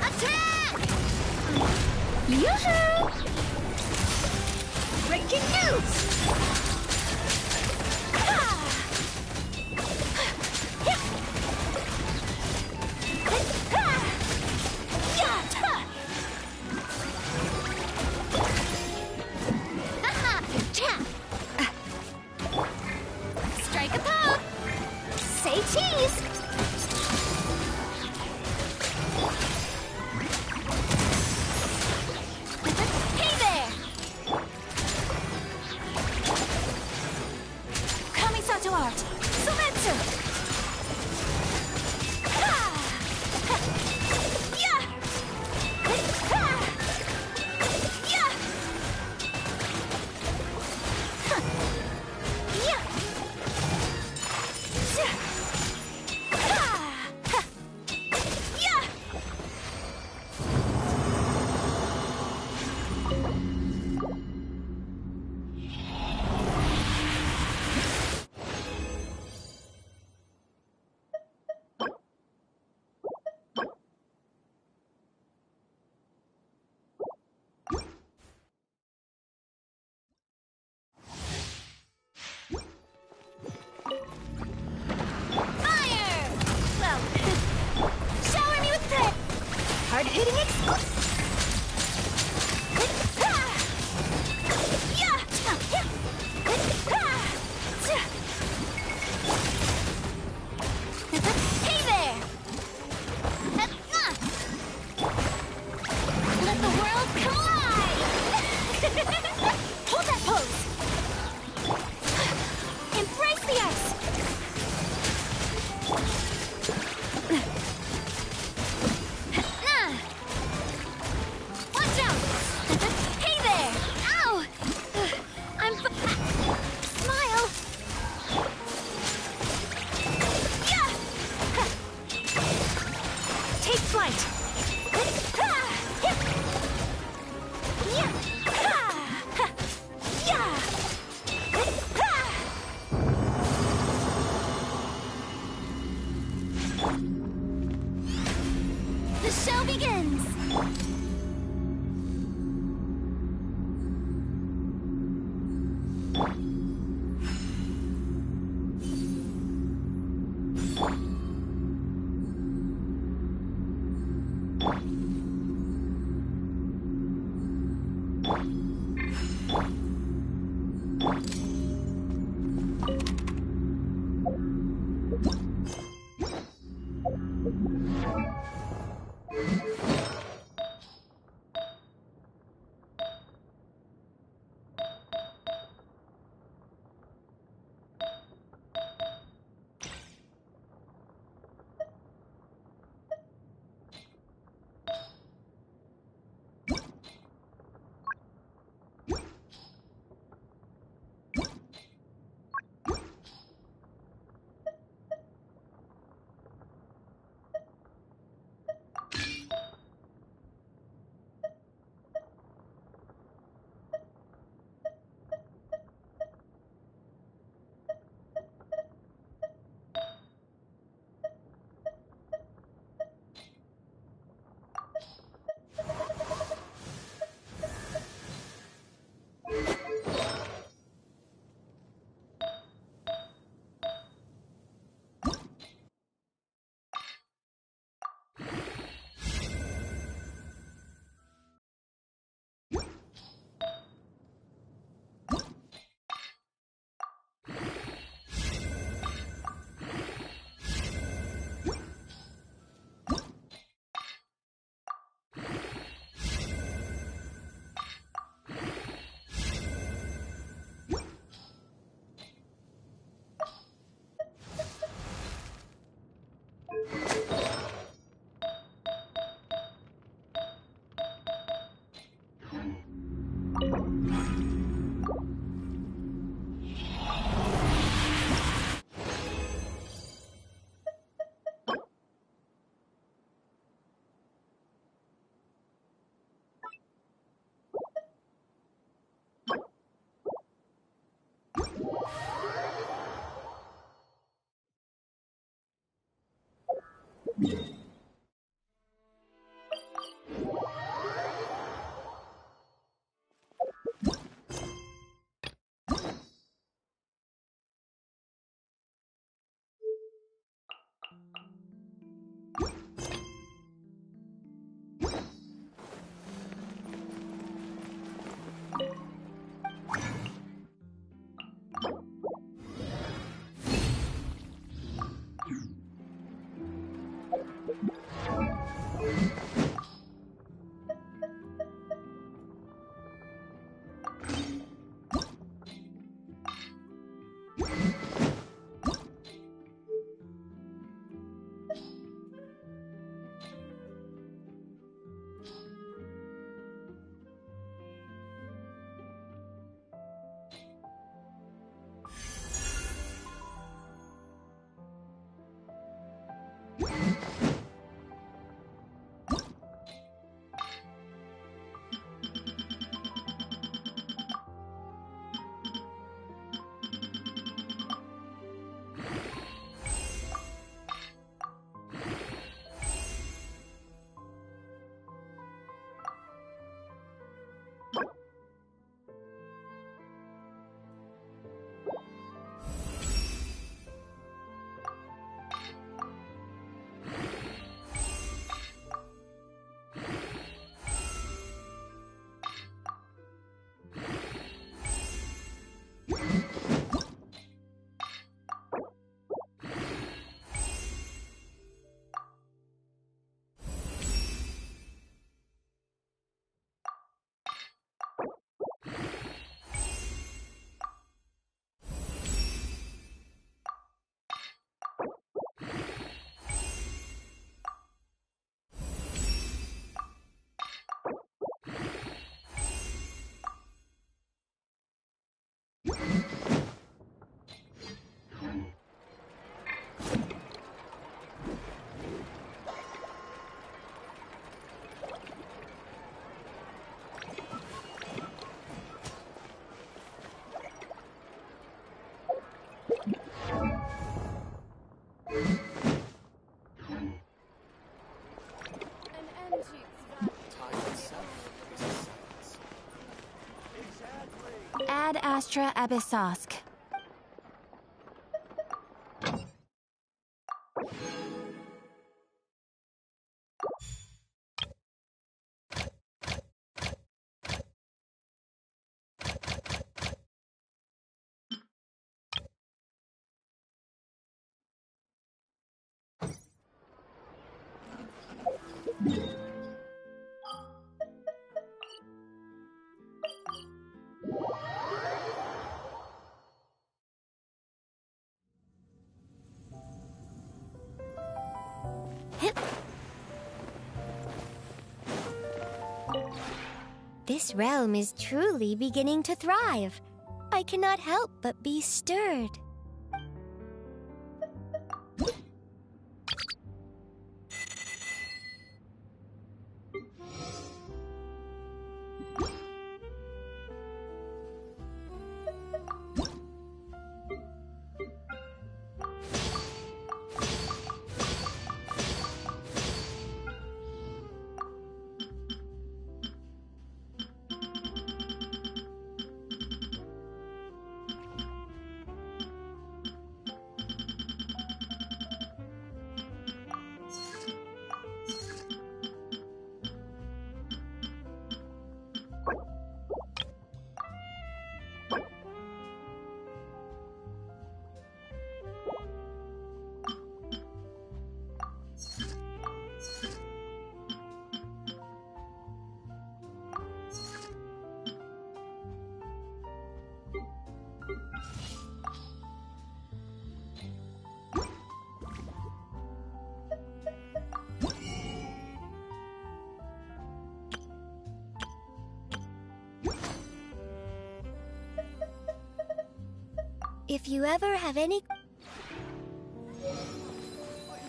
Attack! Yoo-hoo! Breaking news! Strike a pose! Say cheese! Hey there! Hey there! Let the world come alive! Hold that pose! Embrace the ice! Watch out! Hey there! Ow! I'm smile! Yeah! Take flight! The show begins! Ad Astra Abyssosk. This realm is truly beginning to thrive. I cannot help but be stirred. If you ever have any...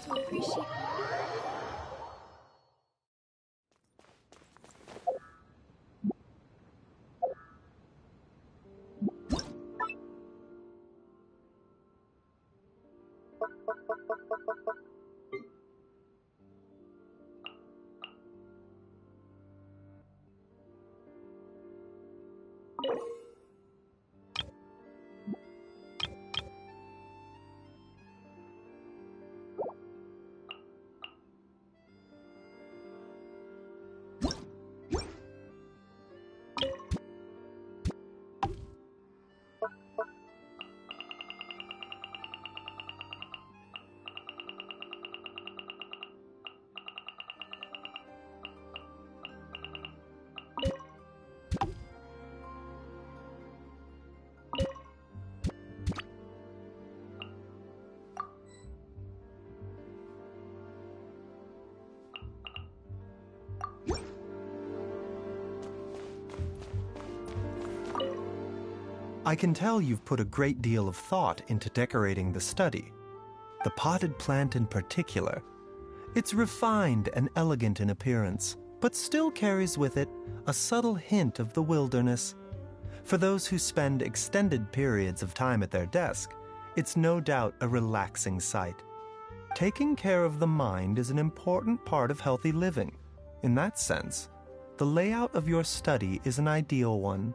to appreciate... I can tell you've put a great deal of thought into decorating the study. The potted plant in particular. It's refined and elegant in appearance, but still carries with it a subtle hint of the wilderness. For those who spend extended periods of time at their desk, it's no doubt a relaxing sight. Taking care of the mind is an important part of healthy living. In that sense, the layout of your study is an ideal one.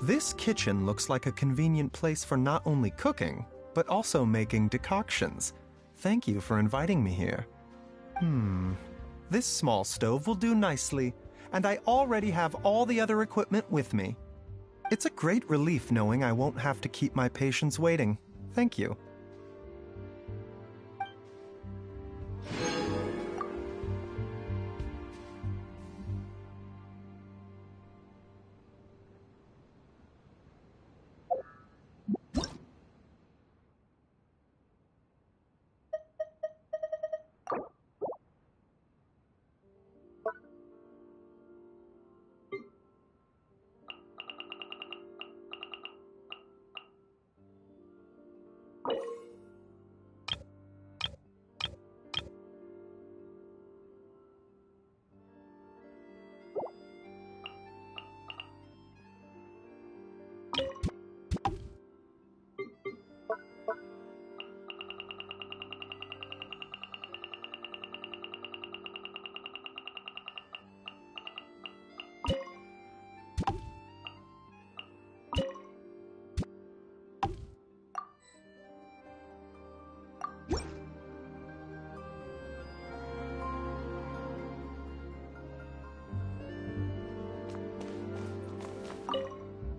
This kitchen looks like a convenient place for not only cooking, but also making decoctions. Thank you for inviting me here. This small stove will do nicely, and I already have all the other equipment with me. It's a great relief knowing I won't have to keep my patients waiting. Thank you.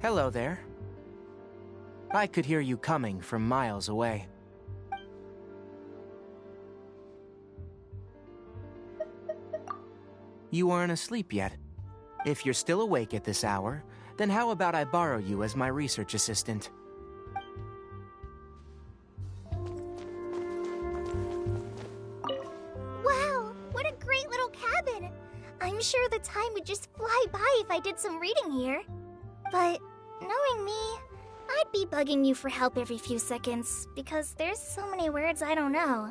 Hello there. I could hear you coming from miles away. You aren't asleep yet. If you're still awake at this hour, then how about I borrow you as my research assistant? Wow, what a great little cabin! I'm sure the time would just fly by if I did some reading here. But knowing me, I'd be bugging you for help every few seconds, because there's so many words I don't know.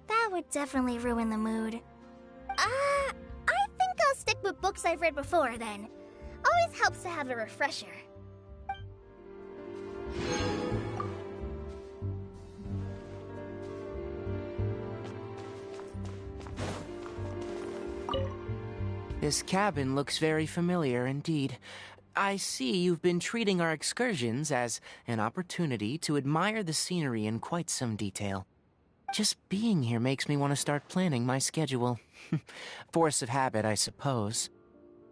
That would definitely ruin the mood. I think I'll stick with books I've read before then. Always helps to have a refresher. This cabin looks very familiar indeed. I see you've been treating our excursions as an opportunity to admire the scenery in quite some detail. Just being here makes me want to start planning my schedule. Force of habit, I suppose.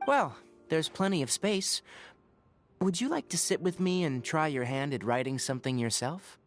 Well, there's plenty of space. Would you like to sit with me and try your hand at writing something yourself?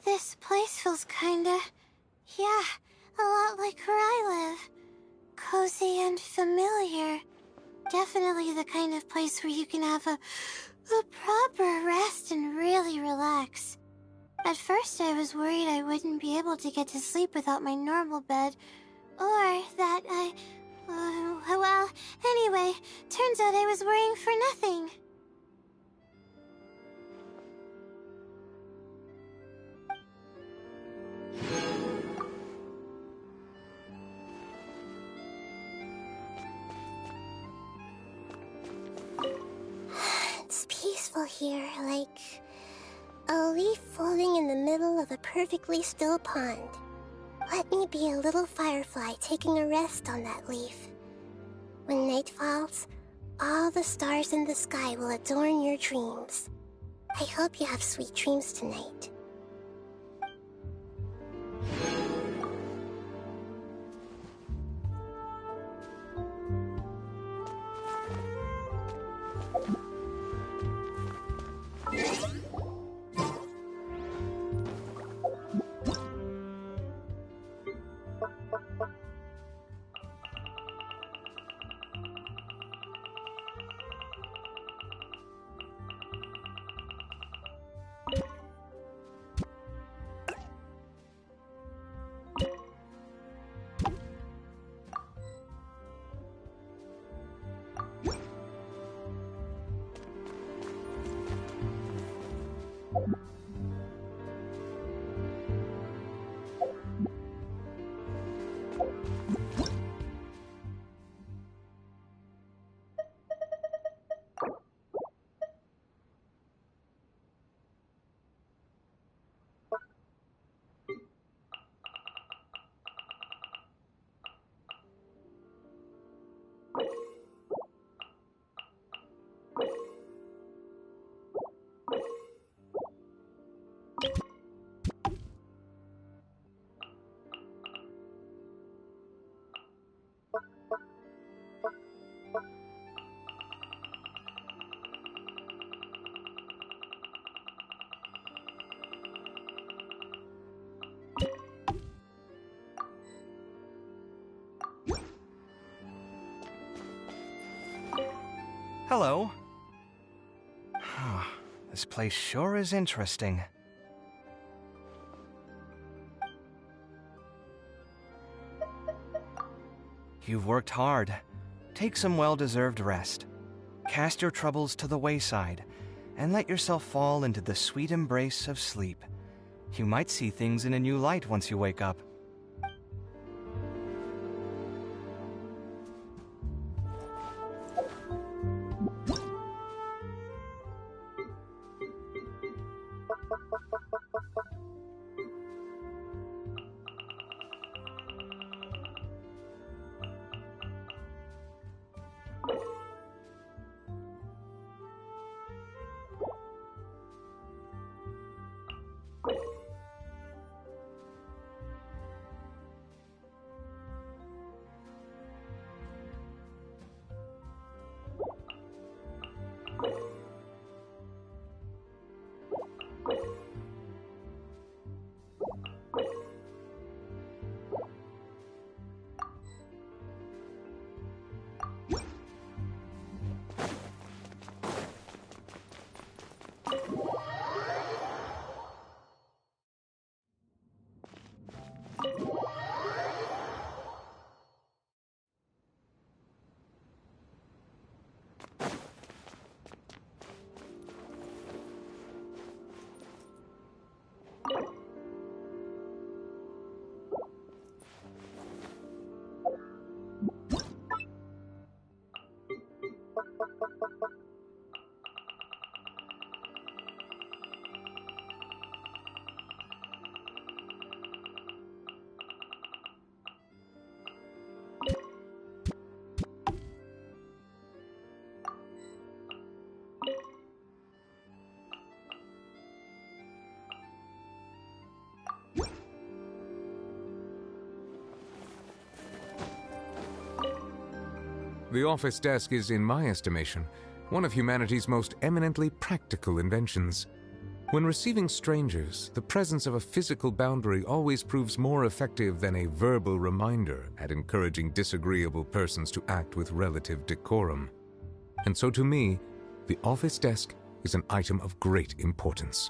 This place feels kinda... yeah, a lot like where I live. Cozy and familiar. Definitely the kind of place where you can have a proper rest and really relax. At first I was worried I wouldn't be able to get to sleep without my normal bed, Or that well, anyway, turns out I was worrying for nothing. It's peaceful here, like a leaf floating in the middle of a perfectly still pond. Let me be a little firefly taking a rest on that leaf. When night falls, all the stars in the sky will adorn your dreams. I hope you have sweet dreams tonight. Hello. This place sure is interesting. You've worked hard. Take some well-deserved rest. Cast your troubles to the wayside, and let yourself fall into the sweet embrace of sleep. You might see things in a new light once you wake up. The office desk is, in my estimation, one of humanity's most eminently practical inventions. When receiving strangers, the presence of a physical boundary always proves more effective than a verbal reminder at encouraging disagreeable persons to act with relative decorum. And so to me, the office desk is an item of great importance.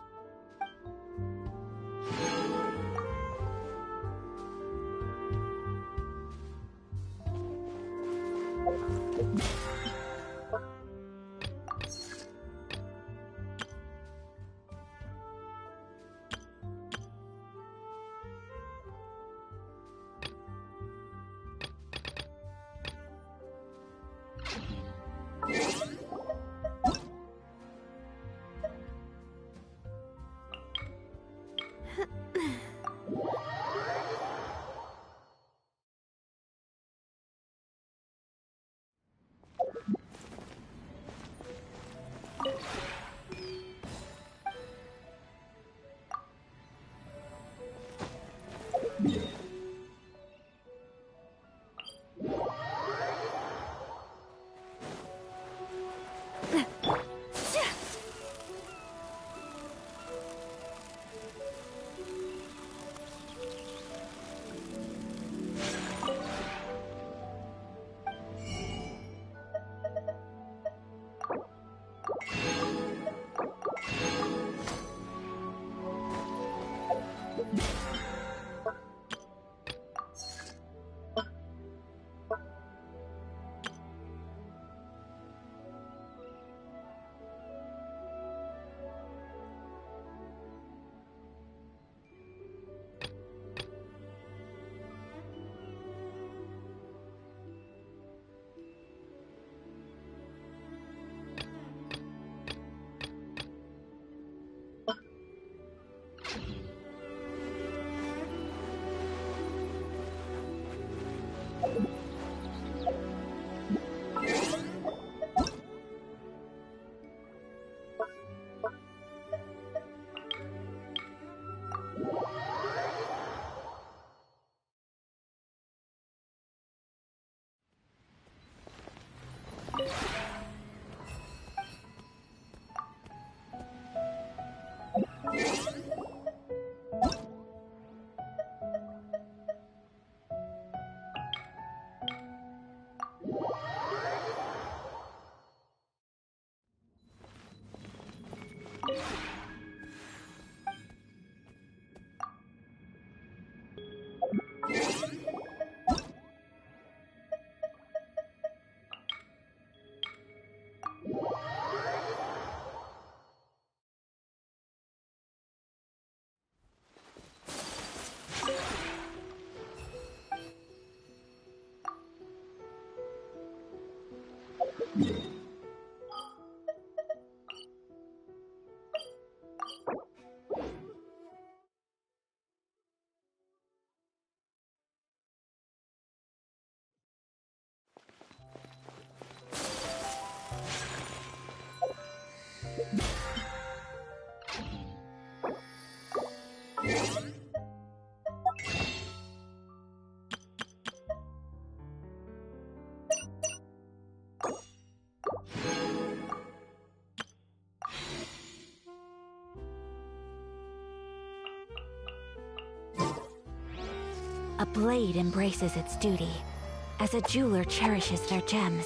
A blade embraces its duty, as a jeweler cherishes their gems.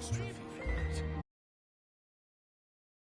extra